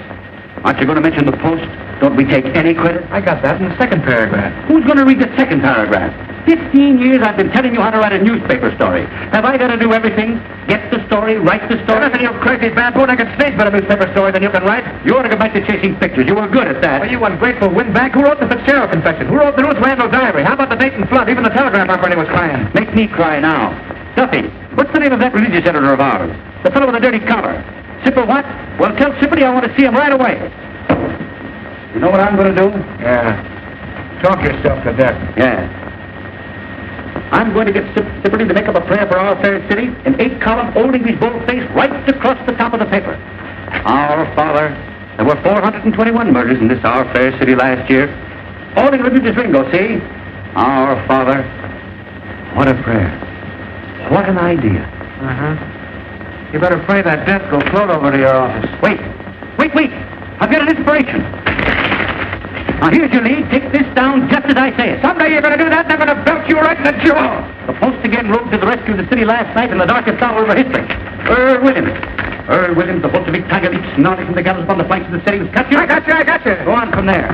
Speaker 10: Aren't you going to mention the Post? Don't we take any credit?
Speaker 2: I got that in the second paragraph.
Speaker 10: Who's going to read the second paragraph? 15 years I've been telling you how to write a newspaper story. Have I got to do everything? Get the story, write the story?
Speaker 2: Anything, you crazy baboon, I can stage better newspaper story than you can write.
Speaker 10: You ought to go back to chasing pictures. You were good at that.
Speaker 2: Well, you ungrateful windbag. Who wrote the Fitzgerald confession? Who wrote the Ruth Randall diary? How about the Dayton flood? Even the telegram operator was crying.
Speaker 10: Make me cry now. Duffy, what's the name of that religious editor of ours? The fellow with the dirty collar. Sipper what? Well, tell Sipperty I want to see him right away. You know what I'm going to do?
Speaker 2: Yeah. Talk yourself to death.
Speaker 10: Yeah. I'm going to get Sipperty to make up a prayer for our fair city in 8-column old English boldface right across the top of the paper. Our Father, there were 421 murders in this our fair city last year. All in religious lingo, see? Our Father. What a prayer. What an idea.
Speaker 2: You better pray that death will float over to your office.
Speaker 10: Wait. I've got an inspiration. Now, here's your lead. Take this down just as I say it.
Speaker 2: Someday you're going to do that, and they're going to belt you right in the jaw.
Speaker 10: The Post again rode to the rescue of the city last night in the darkest hour of our history. Earl Williams. Earl Williams, the Bolshevik tiger leap snarling from the gallows upon the flanks of the city. Was cut you?
Speaker 2: I got you.
Speaker 10: Go on from there.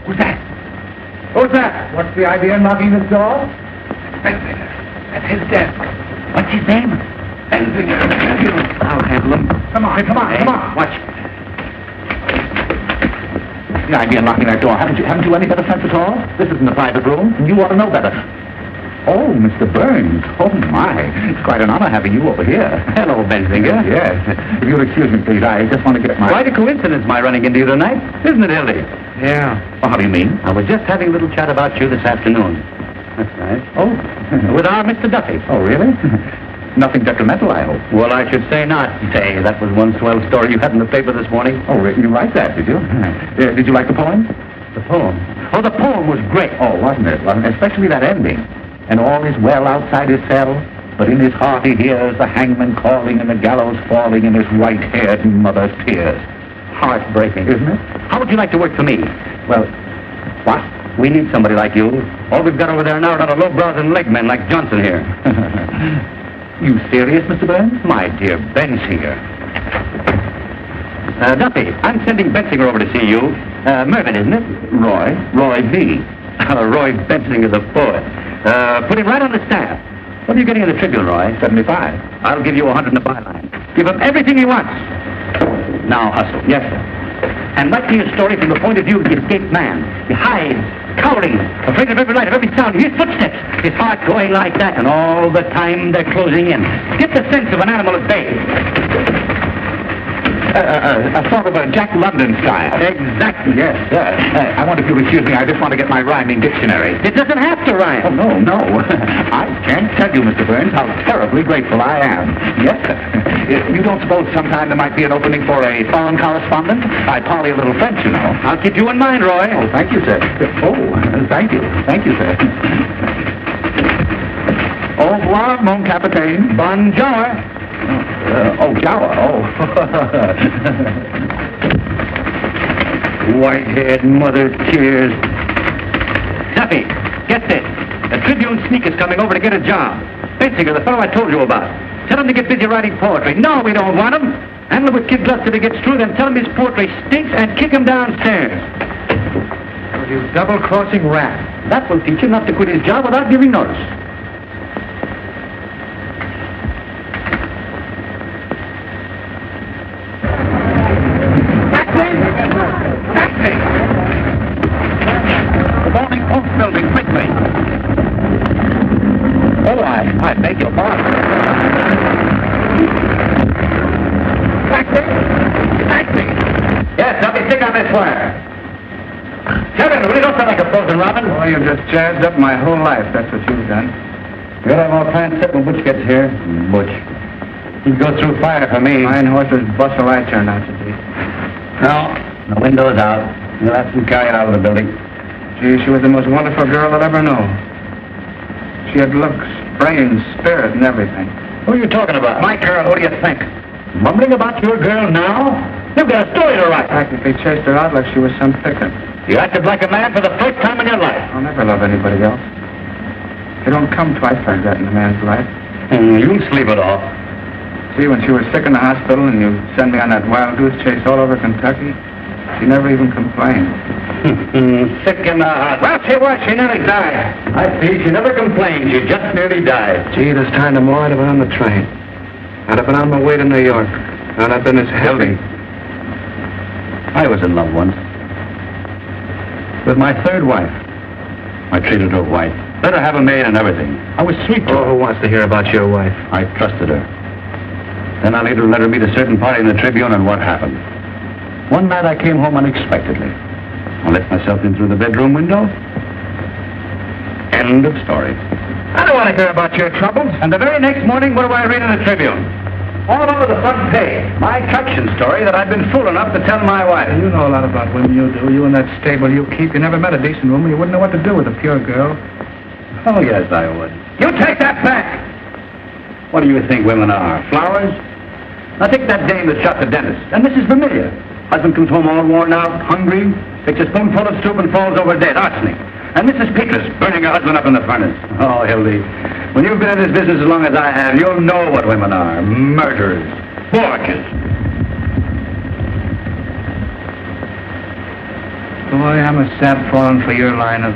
Speaker 10: Who's that?
Speaker 2: Who's that?
Speaker 1: What's the idea in knocking this door?
Speaker 2: Benzinger. At his desk.
Speaker 10: What's his name?
Speaker 2: Benzinger.
Speaker 10: I'll handle him.
Speaker 1: Come on.
Speaker 10: Watch.
Speaker 1: The idea of knocking that door. Haven't you any better sense at all? This isn't a private room, and you ought to know better. Oh, Mr. Burns. Oh, my. It's quite an honor having you over here.
Speaker 10: Hello, Benzinger.
Speaker 1: Yes. If you'll excuse me, please, I just want to get my...
Speaker 10: Quite a coincidence, my running into you tonight. Isn't it, Hildy?
Speaker 2: Yeah.
Speaker 1: Well, how do you mean?
Speaker 10: I was just having a little chat about you this afternoon. That's nice.
Speaker 1: Oh.
Speaker 10: With our Mr. Duffy.
Speaker 1: Oh, really? Nothing detrimental, I hope.
Speaker 10: Well, I should say not. Say, that was one swell story you had in the paper this morning.
Speaker 1: Oh, you write that, did you? Did you like the poem?
Speaker 10: The poem? Oh, the poem was great.
Speaker 1: Oh, wasn't it? Especially that ending. And all is well outside his cell, but in his heart he hears the hangman calling and the gallows falling in his white-haired mother's tears.
Speaker 10: Heartbreaking.
Speaker 1: Isn't it?
Speaker 10: How would you like to work for me?
Speaker 1: Well, what?
Speaker 10: We need somebody like you. All we've got over there now are not a low-brows and leg men like Johnson here.
Speaker 1: You serious, Mr. Burns?
Speaker 10: My dear Bensinger. Duffy, I'm sending Bensinger over to see you. Mervyn, isn't it? Roy V. Roy Bensinger, the poet. Put him right on the staff. What are you getting in the Tribune, Roy?
Speaker 1: 75.
Speaker 10: I'll give you 100 in the byline. Give him everything he wants. Now hustle.
Speaker 1: Yes, sir.
Speaker 10: And write me a story from the point of view of the escaped man. He hides, cowering, afraid of every light, of every sound. He hears footsteps, his heart going like that, and all the time they're closing in. Get the sense of an animal at bay.
Speaker 1: A sort of a Jack London style.
Speaker 10: Exactly.
Speaker 1: Yes, sir. I wonder if you'll excuse me. I just want to get my rhyming dictionary.
Speaker 10: It doesn't have to rhyme.
Speaker 1: Oh, no. I can't tell you, Mr. Burns, how terribly grateful I am. Yes, sir. You don't suppose sometime there might be an opening for a foreign correspondent? I parley a little French, you know.
Speaker 10: I'll keep you in mind, Roy.
Speaker 1: Oh, thank you, sir. Oh, thank you. Thank you, sir. Au revoir, mon capitaine.
Speaker 10: Bonjour.
Speaker 1: Jawa. Oh.
Speaker 10: White-haired mother tears. Duffy, get this. The Tribune sneak is coming over to get a job. Bensinger, the fellow I told you about. Tell him to get busy writing poetry. No, we don't want him. Handle him with kid gloves till he gets through, then tell him his poetry stinks and kick him downstairs.
Speaker 2: Oh, you double-crossing rat.
Speaker 10: That will teach him not to quit his job without giving notice.
Speaker 1: The Morning Post building, quickly.
Speaker 10: fire. Kevin, will you don't sound like a frozen robin?
Speaker 2: Oh, you've just jazzed up my whole life. That's what you've done.
Speaker 10: You'll have all plans set when Butch gets here. Butch. He'd go through fire for me.
Speaker 2: Fine horse's bustle I turned out to be.
Speaker 10: No, the window's out. You'll have to carry it out of the building.
Speaker 2: Gee, she was the most wonderful girl I'll ever know. She had looks, brains, spirit, and everything.
Speaker 10: Who are you talking about? My girl, who do you think? Mumbling about your girl now? You've got a story to write.
Speaker 2: Practically chased her out like she was some picket.
Speaker 10: You acted like a man for the first time in your life.
Speaker 2: I'll never love anybody else. You don't come twice like that in a man's life.
Speaker 10: You'll sleep it off.
Speaker 2: See, when she was sick in the hospital and you sent me on that wild goose chase all over Kentucky, she never even complained.
Speaker 10: Sick in the hospital. Well, she was. She nearly died. I see. She never complained. She just nearly died.
Speaker 2: Gee, this time tomorrow I'd have been on the train. I'd have been on my way to New York. I'd have been as healthy.
Speaker 10: I was in love once. With my third wife. I treated her white. Let her have a maid and everything. I was sweet to her.
Speaker 2: Oh, who wants to hear about your wife?
Speaker 10: I trusted her. Then I later let her meet a certain party in the Tribune, and what happened? One night I came home unexpectedly. I let myself in through the bedroom window. End of story.
Speaker 2: I don't want to hear about your troubles.
Speaker 10: And the very next morning, what do I read in the Tribune? All over the front page. My traction story that I'd been fool enough to tell my wife.
Speaker 2: You know a lot about women, you do. You and that stable you keep. You never met a decent woman. You wouldn't know what to do with a pure girl.
Speaker 10: Oh, yes, I would. You take that back! What do you think women are? Flowers? Now take that dame that shot the dentist. And Mrs. Vermillion. Husband comes home all worn out, hungry, takes a spoonful of soup and falls over dead. Arsenic. And Mrs. Peters burning her husband up in the furnace. Oh, Hildy, when you've been in this business as long as I have, you'll know what women are. Murderers. Forgers.
Speaker 2: Boy, I'm a sap falling for your line of...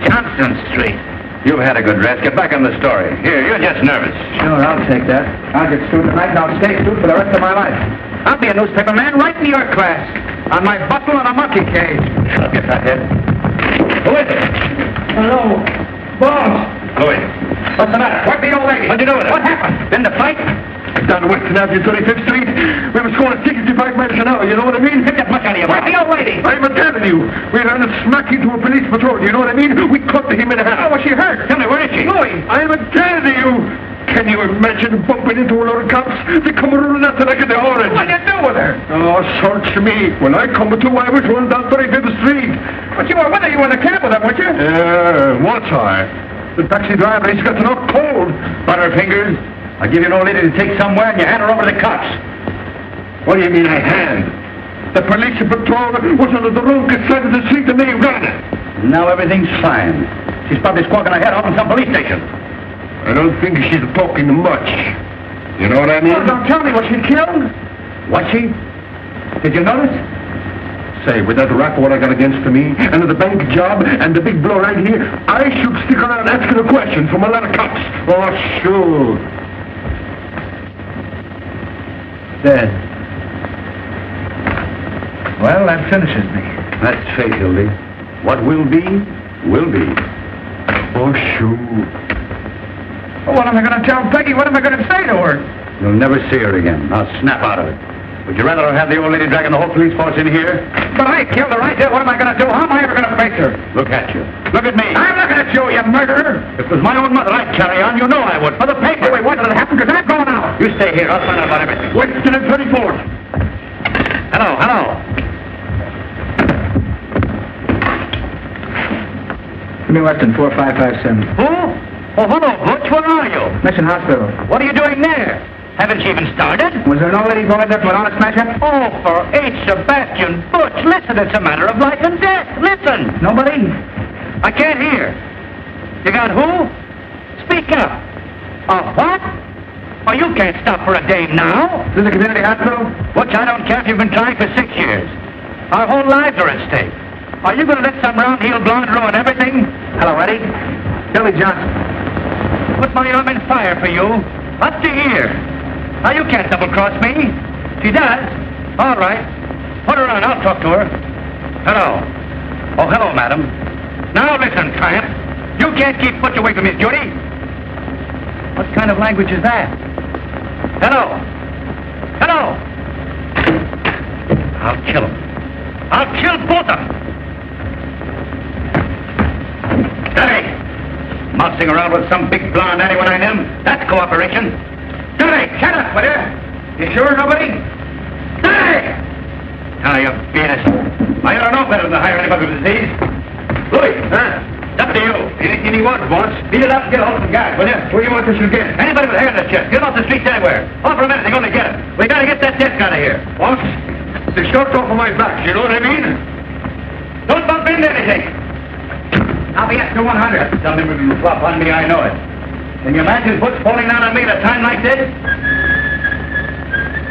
Speaker 2: Johnson Street.
Speaker 10: You've had a good rest. Get back on the story. Here, you're just nervous.
Speaker 2: Sure, I'll take that. I'll get sued tonight and I'll stay sued for the rest of my life. I'll be a newspaper man right in your class. On my bustle and a monkey cage.
Speaker 10: Shut up, you fathead. Who is it?
Speaker 2: Hello. Boss.
Speaker 10: Louis. What's the matter?
Speaker 2: What the old lady?
Speaker 10: What'd you do with her?
Speaker 2: What happened?
Speaker 10: In the fight?
Speaker 1: Down Western Avenue, 35th Street. We were scoring 65 miles an hour, you know what I mean?
Speaker 10: Get that much out of your
Speaker 2: Where's
Speaker 10: mouth.
Speaker 2: the old lady?
Speaker 1: I'm telling you. We ran smack into a police patrol, you know what I mean? We cut him in half.
Speaker 2: Oh, was she hurt?
Speaker 10: Tell me, where is she?
Speaker 2: Louis.
Speaker 1: I'm telling you. Can you imagine bumping into a lot of cops? They come running after like the orange.
Speaker 2: What'd you do with her?
Speaker 1: Oh, search me. When I come to, I was running down 35th Street.
Speaker 2: But you were with her. You were in the cab with her, weren't you?
Speaker 1: Was I? The taxi driver, he's got enough cold.
Speaker 10: Butterfingers. I'll give you an old lady to take somewhere and you hand her over to the cops.
Speaker 1: What do you mean I hand? The police patrol was on the wrong side of the street and they ran it.
Speaker 10: Now everything's fine. She's probably squawking her head off in some police station.
Speaker 1: I don't think she's talking much. You know what I mean?
Speaker 2: Oh, don't tell me. Was she killed?
Speaker 10: Was she? Did you notice?
Speaker 1: Say, with that rap what I got against me, and the bank job, and the big blow right here, I should stick around asking a question from a lot of cops. Oh, sure.
Speaker 2: Dead. Well, that finishes me.
Speaker 10: That's fate, Hildy. What will be, will be.
Speaker 1: Oh, sure.
Speaker 2: Well, what am I going to tell Peggy? What am I going to say to her?
Speaker 10: You'll never see her again. Now snap out of it. Would you rather have the old lady dragging the whole police force in here?
Speaker 2: But I killed her. I did. What am I going to do? How am I ever going to face her?
Speaker 10: Look at you. Look at me.
Speaker 2: I'm looking at you, you murderer.
Speaker 10: If it was my own mother I'd carry on, you know I would. For the paper.
Speaker 2: Wait, what did it happen? Because I'm going out.
Speaker 10: You stay here. I'll find out about everything.
Speaker 1: Western and 34th.
Speaker 10: Hello, hello.
Speaker 2: Give me Weston, 4557.
Speaker 10: Who? Oh, hello, Butch. Where are you?
Speaker 2: Mission Hospital.
Speaker 10: What are you doing there? Haven't you even started?
Speaker 2: Was there an old lady boy there from an honest smasher?
Speaker 10: Oh, for H. Sebastian Butch, listen, it's a matter of life and death. Listen.
Speaker 2: Nobody?
Speaker 10: I can't hear. You got who? Speak up. What? Oh, you can't stop for a dame now.
Speaker 2: Is this a community hospital?
Speaker 10: Butch, I don't care if you've been trying for 6 years. Our whole lives are at stake. Are you going to let some round-heeled blonde ruin everything?
Speaker 2: Hello, Eddie. Billy Johnson.
Speaker 10: Put my arm in fire for you. Up to here. Now, you can't double-cross me. She does. All right. Put her on. I'll talk to her. Hello. Oh, hello, madam. Now, listen, tramp. You can't keep Butch away from his duty. What kind of language is that? Hello. Hello. I'll kill him. I'll kill both of them. Daddy! Mousing around with some big blonde anyone I know. That's cooperation. Daddy, shut up, will you? You sure nobody? Daddy! Now, you beaners. I ought to know better than to hire anybody with disease. Louis, huh? Up to you. Anything you want, boss. Beat it up, get a hold of some guys, will you? Where do you want this to get? Anybody with hair in their chest. Get off the streets anywhere. Offer a minute, they're going to get it. We got to get that desk out of here. Boss, the short's off of my back, you know what I mean? Don't bump into anything. I'll be extra 100. Something will flop on me, I know it. Can you imagine Butch falling down on me at a time like this?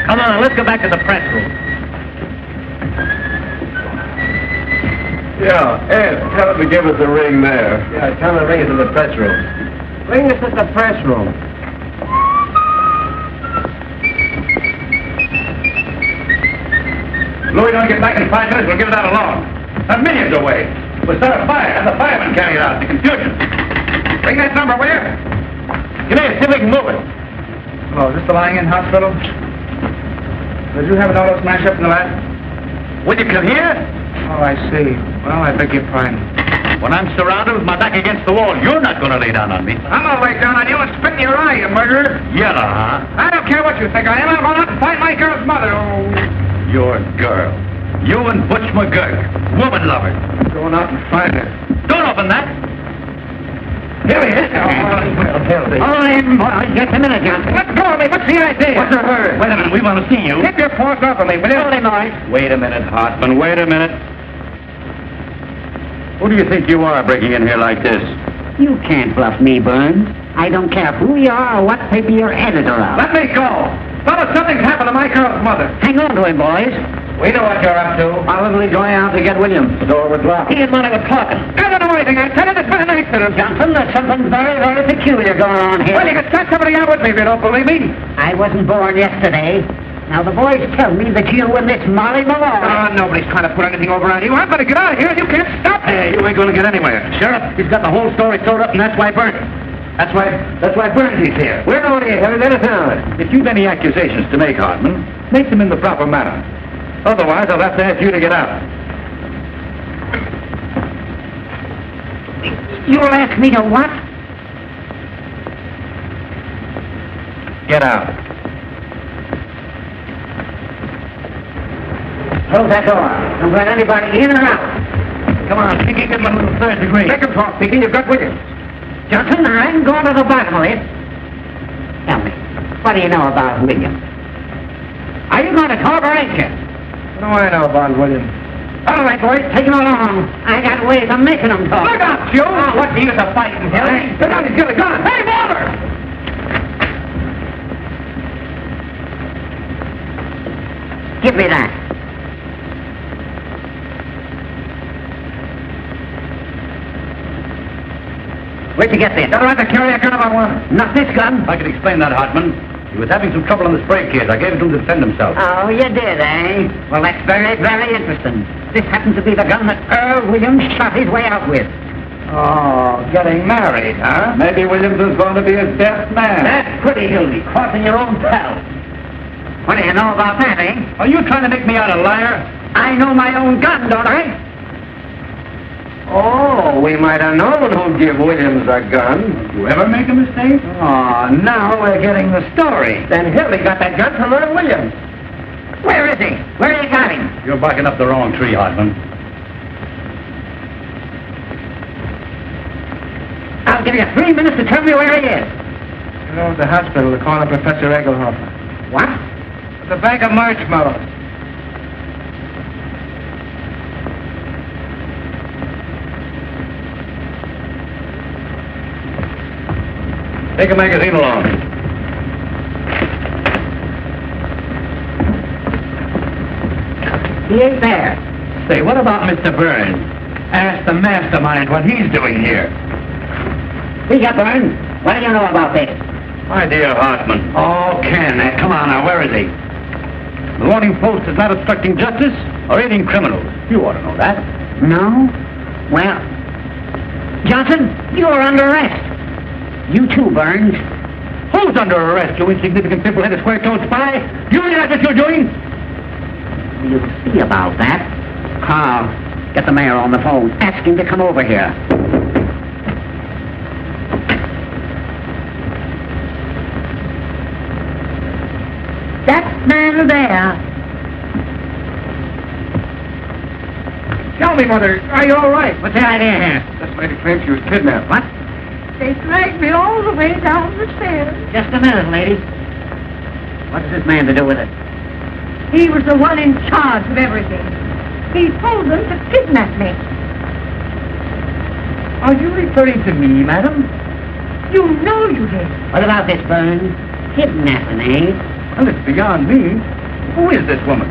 Speaker 10: Come on, let's go back to the press room.
Speaker 3: Yeah, Ed, tell him to give us a ring there.
Speaker 7: Yeah, tell him to ring us in the press room.
Speaker 4: Ring us at the press room.
Speaker 10: Louis don't get back in 5 minutes, we'll give it out alone. A million's away. We'll start a fire, have the firemen carry it out. The confusion. Bring that number, will you? Come here, see if we can move it.
Speaker 2: Oh, is this the lying-in hospital? Did you have an auto smash up in the last?
Speaker 10: Will you come here?
Speaker 2: Oh, I see. Well, I beg your pardon.
Speaker 10: When I'm surrounded with my back against the wall, you're not going to lay down on me.
Speaker 2: I'm gonna lay down on you and spit in your eye, you murderer.
Speaker 10: Yellow, huh?
Speaker 2: I don't care what you think I am. I'm going out and find my girl's mother. Oh.
Speaker 10: Your girl. You and Butch McGurk. Woman lover.
Speaker 2: Going out and find her.
Speaker 10: Don't open that. Here he is.
Speaker 4: Just a minute, Johnson.
Speaker 2: Let go of me. What's the idea?
Speaker 10: What's the hurry? Wait a minute. We want to see you.
Speaker 2: Keep your paws off of me, will you?
Speaker 4: Hold him, boys.
Speaker 10: Wait a minute, Hartman. Wait a minute. Who do you think you are breaking in here like this?
Speaker 4: You can't bluff me, Burns. I don't care who you are or what paper you're editor of.
Speaker 2: Let me go. Fellas, something's happened to my girl's mother.
Speaker 4: Hang on to him, boys.
Speaker 2: We know what you're up to.
Speaker 10: Probably going out to get Williams. The door was locked.
Speaker 4: He and Monty were talking.
Speaker 2: I don't know anything. I tell you, there's been an accident.
Speaker 4: Johnson, there's something very, very peculiar going on here.
Speaker 2: Well, you can start somebody out with me if you don't believe me.
Speaker 4: I wasn't born yesterday. Now, the boys tell me that you and this Molly Malone...
Speaker 2: Oh, nobody's trying to put anything over on you. I'm going to get out of here, and you can't stop me.
Speaker 10: Hey, you ain't going to get anywhere. Sheriff, he's got the whole story sewed up, and that's why Burns. That's why Burns is here.
Speaker 7: Where are you headed out of town?
Speaker 10: If you've any accusations to make, Hartman, make them in the proper manner. Otherwise, I'll have to ask you to get out.
Speaker 4: You'll ask me to what?
Speaker 10: Get out.
Speaker 4: Close that door. Don't let anybody in or out.
Speaker 10: Come on, Pinky, get my little third degree.
Speaker 2: Make him talk, Pinky. You've got Williams.
Speaker 4: Johnson, I'm going to the bottom of it. Tell me, what do you know about Williams? Are you going to talk or ain't you?
Speaker 2: What do I know about Williams?
Speaker 4: All right, boys, take him along. I got ways of making them talk.
Speaker 2: Look out, Joe!
Speaker 4: Oh, what's the use of fighting, Hilly?
Speaker 2: Look out, he's got a gun. Hey, Walter!
Speaker 4: Give me that. Where'd you get this?
Speaker 2: Don't have to carry a gun if I want.
Speaker 4: Not this gun.
Speaker 10: I can explain that, Hartman. He was having some trouble on the spray case. I gave it to him to defend himself.
Speaker 4: Oh, you did, eh? Well, that's very, very interesting. This happens to be the gun that Earl Williams shot his way out with.
Speaker 2: Oh, getting married, huh?
Speaker 3: Maybe Williams is going to be his best man.
Speaker 4: That's pretty, Hildy, crossing your own pal. What do you know about that, eh?
Speaker 10: Are you trying to make me out a liar?
Speaker 4: I know my own gun, don't I?
Speaker 7: Oh, we might have known who'd give Williams a gun.
Speaker 10: Did you ever make a mistake?
Speaker 7: Oh, now we're getting the story. Then Hildy got that gun from Earl Williams.
Speaker 4: Where is he? Where you got him?
Speaker 10: You're barking up the wrong tree, Hartman.
Speaker 4: I'll give you 3 minutes to tell me where he is.
Speaker 2: You know, at the hospital, they're calling Professor Egelhofer.
Speaker 4: What?
Speaker 2: At the bag of marshmallows.
Speaker 10: Take a magazine along.
Speaker 4: He ain't there.
Speaker 10: Say, what about Mr. Burns? Ask the mastermind what he's doing here.
Speaker 4: Speak up, Burns. What do you know about this?
Speaker 10: My dear Hartman. Oh, Ken, come on now, where is he? The Morning Post is not obstructing justice or aiding criminals. You ought to know that.
Speaker 4: No? Well, Johnson, you're under arrest. You too, Burns.
Speaker 10: Who Who's under arrest, you insignificant, pimple-headed, square-toed spy? You realize what you're doing? We'll see about that. Carl, get the mayor on the phone. Ask him to come over here.
Speaker 11: That man there.
Speaker 2: Tell me, Mother, are you all right?
Speaker 10: What's the idea here?
Speaker 2: This lady claims she was kidnapped.
Speaker 10: What?
Speaker 11: They dragged me all the way down the stairs.
Speaker 10: Just a minute, lady. What has this man to do with it?
Speaker 11: He was the one in charge of everything. He told them to kidnap me.
Speaker 10: Are you referring to me, madam?
Speaker 11: You know you did.
Speaker 10: What about this, Burns? Kidnapping, eh?
Speaker 2: Well, it's beyond me. Who is this woman?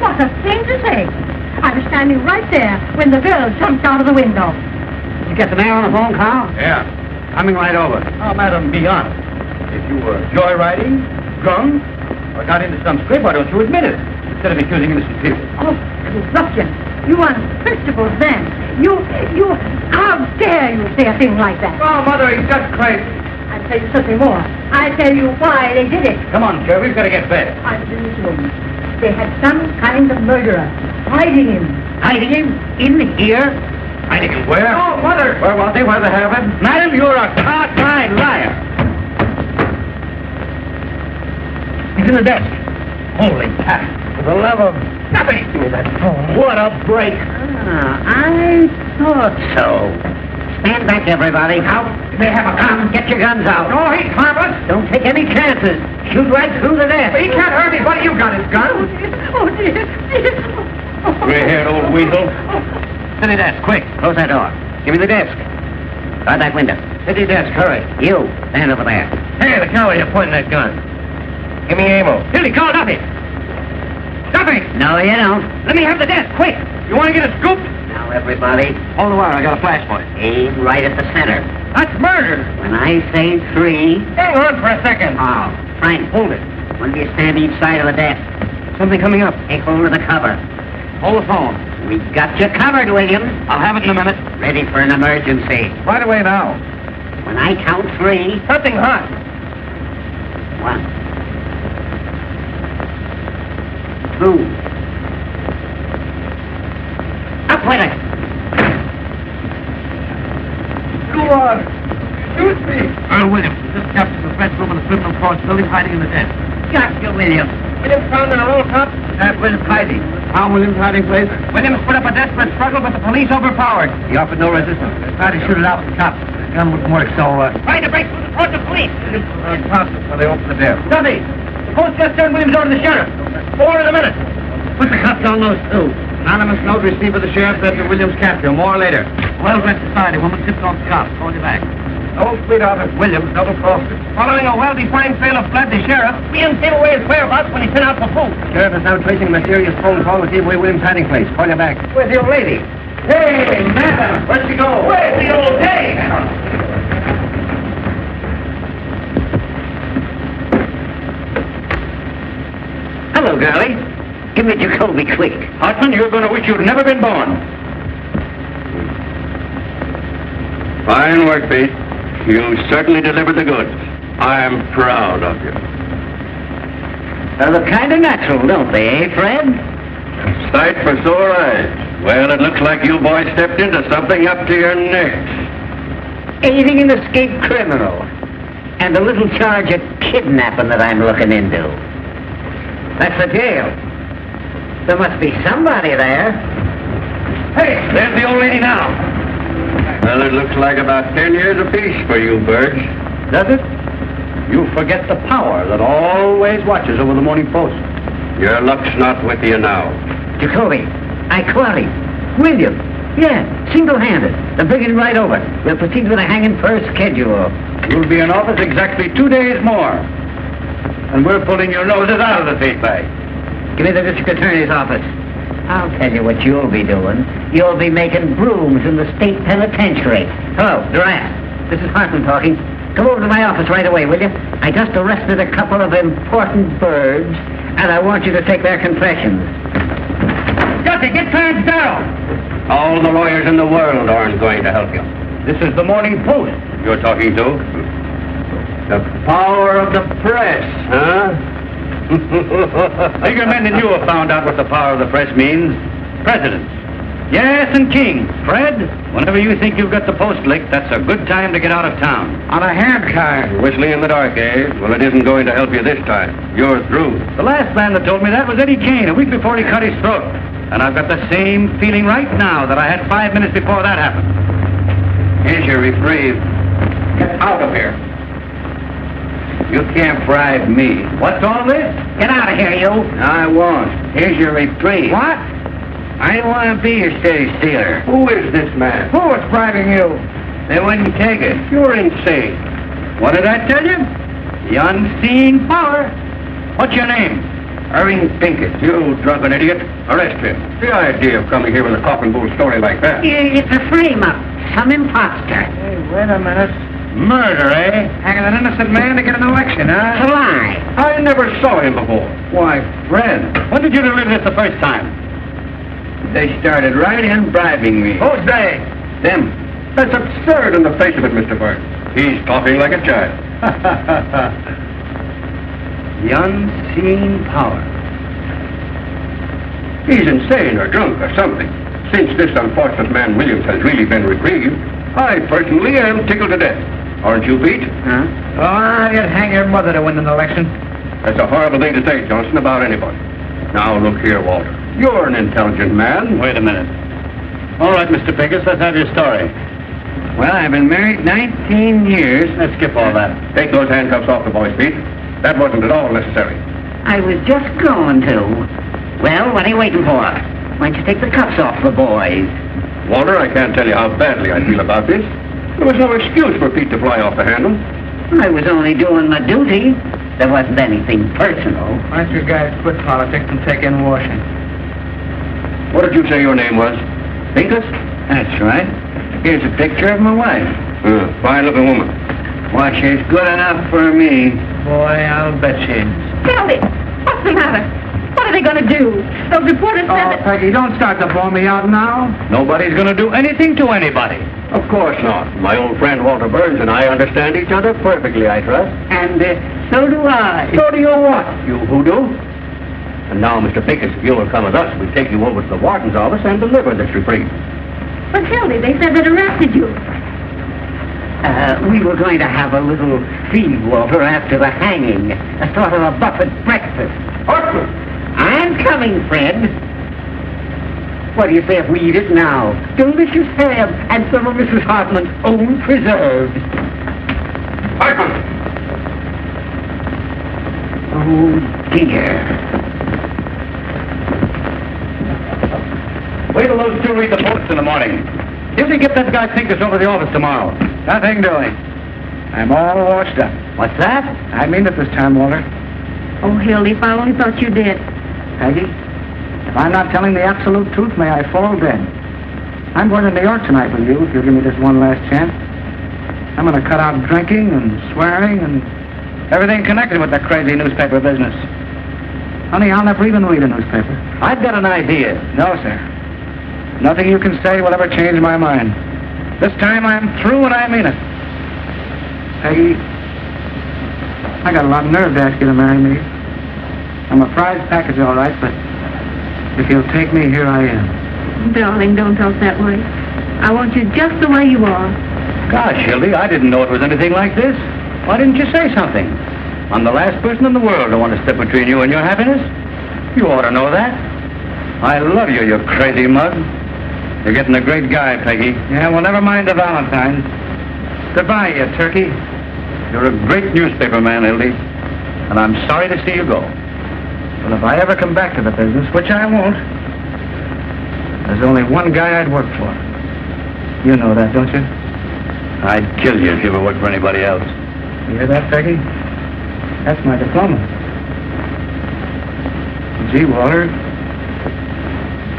Speaker 11: What a thing to say. I was standing right there when the girl jumped out of the window.
Speaker 10: Did you get the mayor on the phone, Carl?
Speaker 2: Yeah, coming right over. Oh, madam, be honest. If you were joyriding, drunk, or got into some scrape, why don't you admit it? Instead of accusing innocent people.
Speaker 11: Oh, you ruffian. You unprincipled man. How dare you say a thing like that?
Speaker 2: Oh, Mother, he's just crazy.
Speaker 11: I'll tell you something more. I'll tell you why they did it.
Speaker 2: Come on, Joe, we've got to get back.
Speaker 11: I didn't know. They had some kind of murderer hiding him.
Speaker 10: Hiding him? In here?
Speaker 2: Hiding him where? Oh, Mother! Where was he? Where they have him?
Speaker 10: Madam, you're a card-blind liar.
Speaker 2: He's in the desk. Holy cat. For the love of... Nothing! Give me that phone. What a break.
Speaker 10: I thought so. Stand back, everybody.
Speaker 2: Now, they have a gun.
Speaker 10: Get your guns out.
Speaker 2: No, he's harmless.
Speaker 10: Don't take any chances. Shoot right through the desk.
Speaker 2: He can't hurt anybody. You got his gun.
Speaker 11: Oh, dear.
Speaker 2: Gray-haired old weasel.
Speaker 10: City desk, quick. Close that door. Give me the desk. Guard that window.
Speaker 2: City desk, hurry.
Speaker 10: You, stand over there.
Speaker 2: Hey, the cow, you're pointing that gun. Give me ammo.
Speaker 10: Billy, call Duffy.
Speaker 2: Duffy!
Speaker 10: No, you don't.
Speaker 2: Let me have the desk, quick. You want to get a scoop?
Speaker 10: Now, everybody,
Speaker 2: Hold the wire. I got a flashpoint.
Speaker 10: aim right at the center.
Speaker 2: That's murder.
Speaker 10: When I say 3...
Speaker 2: Hang on for a second.
Speaker 10: Oh, Frank, hold it. One of you stand each side of the desk.
Speaker 2: Something coming up.
Speaker 10: Take hold of the cover.
Speaker 2: Hold the phone.
Speaker 10: We got you covered, William.
Speaker 2: I'll have it in a minute.
Speaker 10: Ready for an emergency.
Speaker 2: Right away now.
Speaker 10: When I count 3...
Speaker 2: Something hot.
Speaker 10: 1, 2... Up with it!
Speaker 2: Go on. Shoot me. Earl Williams, this captain the French room in the criminal court building, hiding in the desk.
Speaker 10: Got you, William.
Speaker 2: Williams found in a roll top. That Williams hiding. Found Williams hiding place. Williams put up a desperate struggle, but the police overpowered. He offered no resistance. They tried to shoot it out with the cops. The gun wouldn't work, so,
Speaker 10: Trying to break through the front of police.
Speaker 2: so they opened the door. Duffy! The post just turned Williams over to the sheriff. 4 in a minute. Put the cuffs on those two. Anonymous note received by the sheriff that the Williams capture. More later. Well-dressed society woman tipped off the cops. Call you back. Old sweetheart of Williams double-crossed him. Following a well-defined trail of blood, the sheriff didn't give away his whereabouts when he sent out for food. Sheriff is now tracing a mysterious phone call to see away Williams' hiding place. Call you back. Where's the old lady? Hey, madam! Where'd she go? Where's the old dame?
Speaker 10: Hello, girlie. Give me Jacoby quick.
Speaker 2: Hartman, you're going to wish you'd never been born.
Speaker 3: Fine work, Pete. You certainly delivered the goods. I'm proud of you.
Speaker 10: They look kind of natural, don't they, eh, Fred?
Speaker 3: Sight for sore eyes. Well, it looks like you boys stepped into something up to your necks.
Speaker 10: Aiding an escaped criminal. And a little charge of kidnapping that I'm looking into. That's the jail. There must be somebody there.
Speaker 2: Hey, there's the old lady now.
Speaker 3: Well, it looks like about 10 years apiece for you, Burge.
Speaker 2: Does it? You forget the power that always watches over the Morning Post.
Speaker 3: Your luck's not with you now.
Speaker 10: Jacoby, I caught him. William. Yeah, single-handed. I'm bringing him right over. We'll proceed with a hanging first schedule.
Speaker 2: You'll be in office exactly 2 days more. And we're pulling your noses out of the feed bag.
Speaker 10: Give me the district attorney's office. I'll tell you what you'll be doing. You'll be making brooms in the state penitentiary. Hello, Durant. This is Hartman talking. Come over to my office right away, will you? I just arrested a couple of important birds, and I want you to take their confessions.
Speaker 2: Duffy, get Clarence Darrow.
Speaker 3: All the lawyers in the world aren't going to help you.
Speaker 2: This is the Morning Post
Speaker 3: you're talking to.
Speaker 10: The power of the press, huh? Bigger men than you have found out what the power of the press means. Presidents. Yes, and kings. Fred, whenever you think you've got the post licked, that's a good time to get out of town.
Speaker 7: On a handcar.
Speaker 10: Whistling in the dark, eh? Well, it isn't going to help you this time. You're through. The last man that told me that was Eddie Kane a week before he cut his throat. And I've got the same feeling right now that I had 5 minutes before that happened. Here's your reprieve. Get out of here. You can't bribe me. What's all this? Get out of here, you. I won't. Here's your reprieve.
Speaker 7: What?
Speaker 10: I don't want to be your steady stealer. Who is this man?
Speaker 7: Who was bribing you?
Speaker 10: They wouldn't take it. You're insane. What did I tell you? The unseen power. What's your name? Irving Pinkett. You drunken idiot. Arrest him. The idea of coming here with a cock and bull story like that.
Speaker 11: It's a frame-up. Some imposter.
Speaker 7: Hey, wait a minute.
Speaker 10: Murder, eh?
Speaker 2: Hanging an innocent man to get an election, huh?
Speaker 11: It's a lie.
Speaker 10: I never saw him before. Why, Fred, when did you deliver this the first time? They started right in bribing me. Who's they? Them. That's absurd in the face of it, Mr. Byrne. He's talking like a child. The unseen power. He's insane or drunk or something. Since this unfortunate man Williams has really been reprieved, I personally am tickled to death. Aren't you, Pete?
Speaker 2: Huh? Oh, you'd hang your mother to win an election.
Speaker 10: That's a horrible thing to say, Johnson, about anybody. Now, look here, Walter. You're an intelligent man. Wait a minute. All right, Mr. Pincus, let's have your story. Well, I've been married 19 years. Let's skip all that. Take those handcuffs off the boys, Pete. That wasn't at all necessary.
Speaker 11: I was just going to. Well, what are you waiting for? Why don't you take the cuffs off the boys?
Speaker 10: Walter, I can't tell you how badly I feel about this. There was no excuse for Pete to fly off the handle.
Speaker 11: I was only doing my duty. There wasn't anything personal.
Speaker 2: Why don't you guys quit politics and take in washing?
Speaker 10: What did you say your name was? Pincus?
Speaker 2: That's right. Here's a picture of my wife.
Speaker 10: Fine-looking woman.
Speaker 2: Why, she's good enough for me. Boy, I'll bet she is.
Speaker 6: Kelly, what's the matter? What are they going to do? Those reporters said
Speaker 2: Oh,
Speaker 6: that...
Speaker 2: Peggy, don't start to blow me out now.
Speaker 10: Nobody's going to do anything to anybody. Of course not. My old friend Walter Burns and I understand each other perfectly, I trust.
Speaker 11: And so do I.
Speaker 10: So do you what, you hoodoo? And now, Mr. Pincus, if you'll come with us, we'll take you over to the warden's office and deliver this reprieve.
Speaker 6: But, Hildy, they said they'd arrested you.
Speaker 11: We were going to have a little feed, Walter, after the hanging. A sort of a buffet breakfast.
Speaker 10: Hartman!
Speaker 11: I'm coming, Fred. What do you say if we eat it now? Delicious ham and some of Mrs. Hartman's own preserves.
Speaker 10: Hartman!
Speaker 11: Oh, dear.
Speaker 10: Wait till those two read the post in the morning. If they get that guy Pincus over to the office tomorrow.
Speaker 2: Nothing doing. I'm all washed up.
Speaker 11: What's that?
Speaker 2: I mean it this time, Walter.
Speaker 6: Oh, Hildy, if I only thought you did.
Speaker 2: Peggy, if I'm not telling the absolute truth, may I fall dead. I'm going to New York tonight with you, if you'll give me this one last chance. I'm going to cut out drinking and swearing and everything connected with the crazy newspaper business. Honey, I'll never even read a newspaper.
Speaker 10: I've got an idea.
Speaker 2: No, sir. Nothing you can say will ever change my mind. This time I'm through and I mean it. Peggy, I got a lot of nerve to ask you to marry me. I'm a prize package, all right, but if you'll take me, here I am.
Speaker 6: Darling, don't talk that way. I want you just the way you are.
Speaker 10: Gosh, Hildy, I didn't know it was anything like this. Why didn't you say something? I'm the last person in the world to want to step between you and your happiness. You ought to know that. I love you, you crazy mug. You're getting a great guy, Peggy.
Speaker 2: Yeah, well, never mind the Valentines. Goodbye, you turkey.
Speaker 10: You're a great newspaper man, Hildy. And I'm sorry to see you go.
Speaker 2: Well, if I ever come back to the business, which I won't, there's only one guy I'd work for. You know that, don't you?
Speaker 10: I'd kill you if you ever worked for anybody else.
Speaker 2: You hear that, Peggy? That's my diploma. Gee, Walter,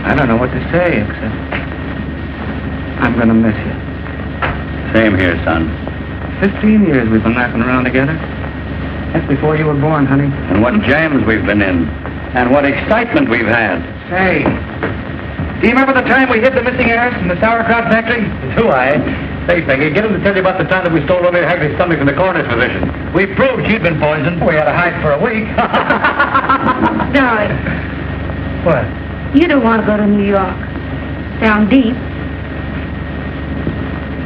Speaker 2: I don't know what to say, except I'm going to miss you.
Speaker 10: Same here, son.
Speaker 2: 15 years we've been laughing around together. That's before you were born, honey.
Speaker 10: And what jams we've been in. And what excitement we've had.
Speaker 2: Say, do you remember the time we hid the missing heirs in the sauerkraut factory?
Speaker 10: Do I? Say, Peggy, get him to tell you about the time that we stole Romeo Hagley's stomach from the coroner's physician. We proved she'd been poisoned.
Speaker 7: We had to hide for a week.
Speaker 6: Darling,
Speaker 7: What?
Speaker 6: you don't want to go to New York. Down deep.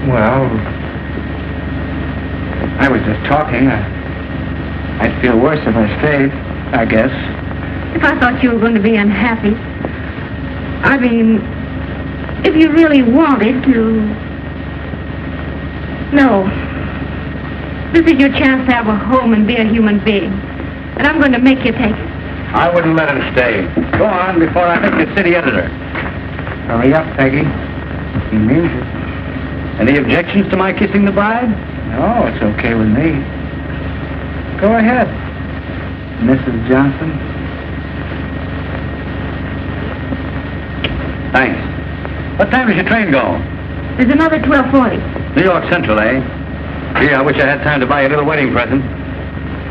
Speaker 2: Well, I was just talking. I'd feel worse if I stayed, I guess.
Speaker 6: If I thought you were going to be unhappy. I mean, if you really wanted to... No. This is your chance to have a home and be a human being. And I'm going to make you take it.
Speaker 10: I wouldn't let him stay. Go on before I make you city editor.
Speaker 2: Hurry up, Peggy. He means it.
Speaker 10: Any objections to my kissing the bride?
Speaker 2: No, it's okay with me. Go ahead, Mrs. Johnson.
Speaker 10: Thanks. What time does your train go?
Speaker 6: There's another 12:40.
Speaker 10: New York Central, eh? Gee, I wish I had time to buy you a little wedding present.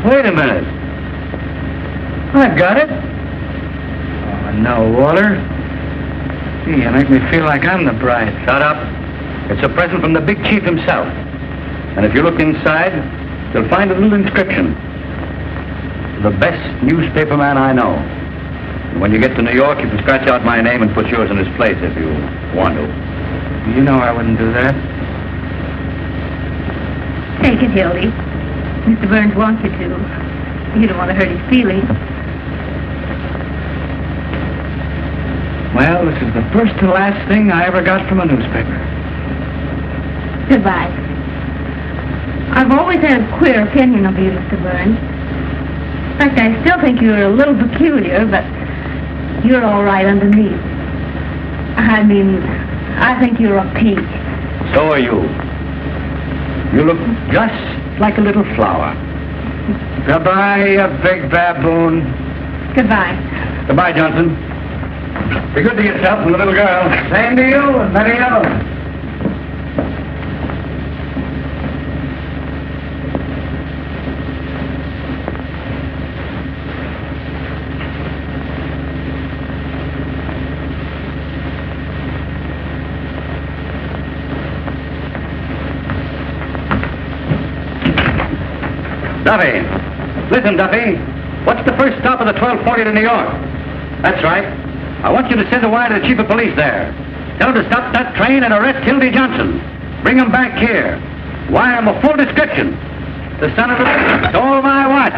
Speaker 10: Wait a minute.
Speaker 2: I've got it. Oh, no, Walter. Gee, you make me feel like I'm the bride.
Speaker 10: Shut up. It's a present from the big chief himself. And if you look inside, you'll find a little inscription. The best newspaper man I know. And when you get to New York, you can scratch out my name and put yours in his place if you want to.
Speaker 2: You know I wouldn't do that.
Speaker 6: Take it, Hildy. Mr. Burns wants you to. You don't want to hurt his feelings.
Speaker 2: Well, this is the first and last thing I ever got from a newspaper.
Speaker 6: Goodbye. I've always had a queer opinion of you, Mr. Burns. In fact, I still think you're a little peculiar, but you're all right underneath. I mean, I think you're a peach.
Speaker 10: So are you. You look just like a little flower.
Speaker 2: Goodbye, you big baboon.
Speaker 6: Goodbye.
Speaker 10: Goodbye, Johnson. Be good to yourself and the little girl.
Speaker 2: Same to you and many others.
Speaker 10: Duffy. Listen, Duffy. What's the first stop of the 12:40 to New York? That's right. I want you to send a wire to the chief of police there. Tell him to stop that train and arrest Hildy Johnson. Bring him back here. Wire him a full description. The son of a... stole my watch.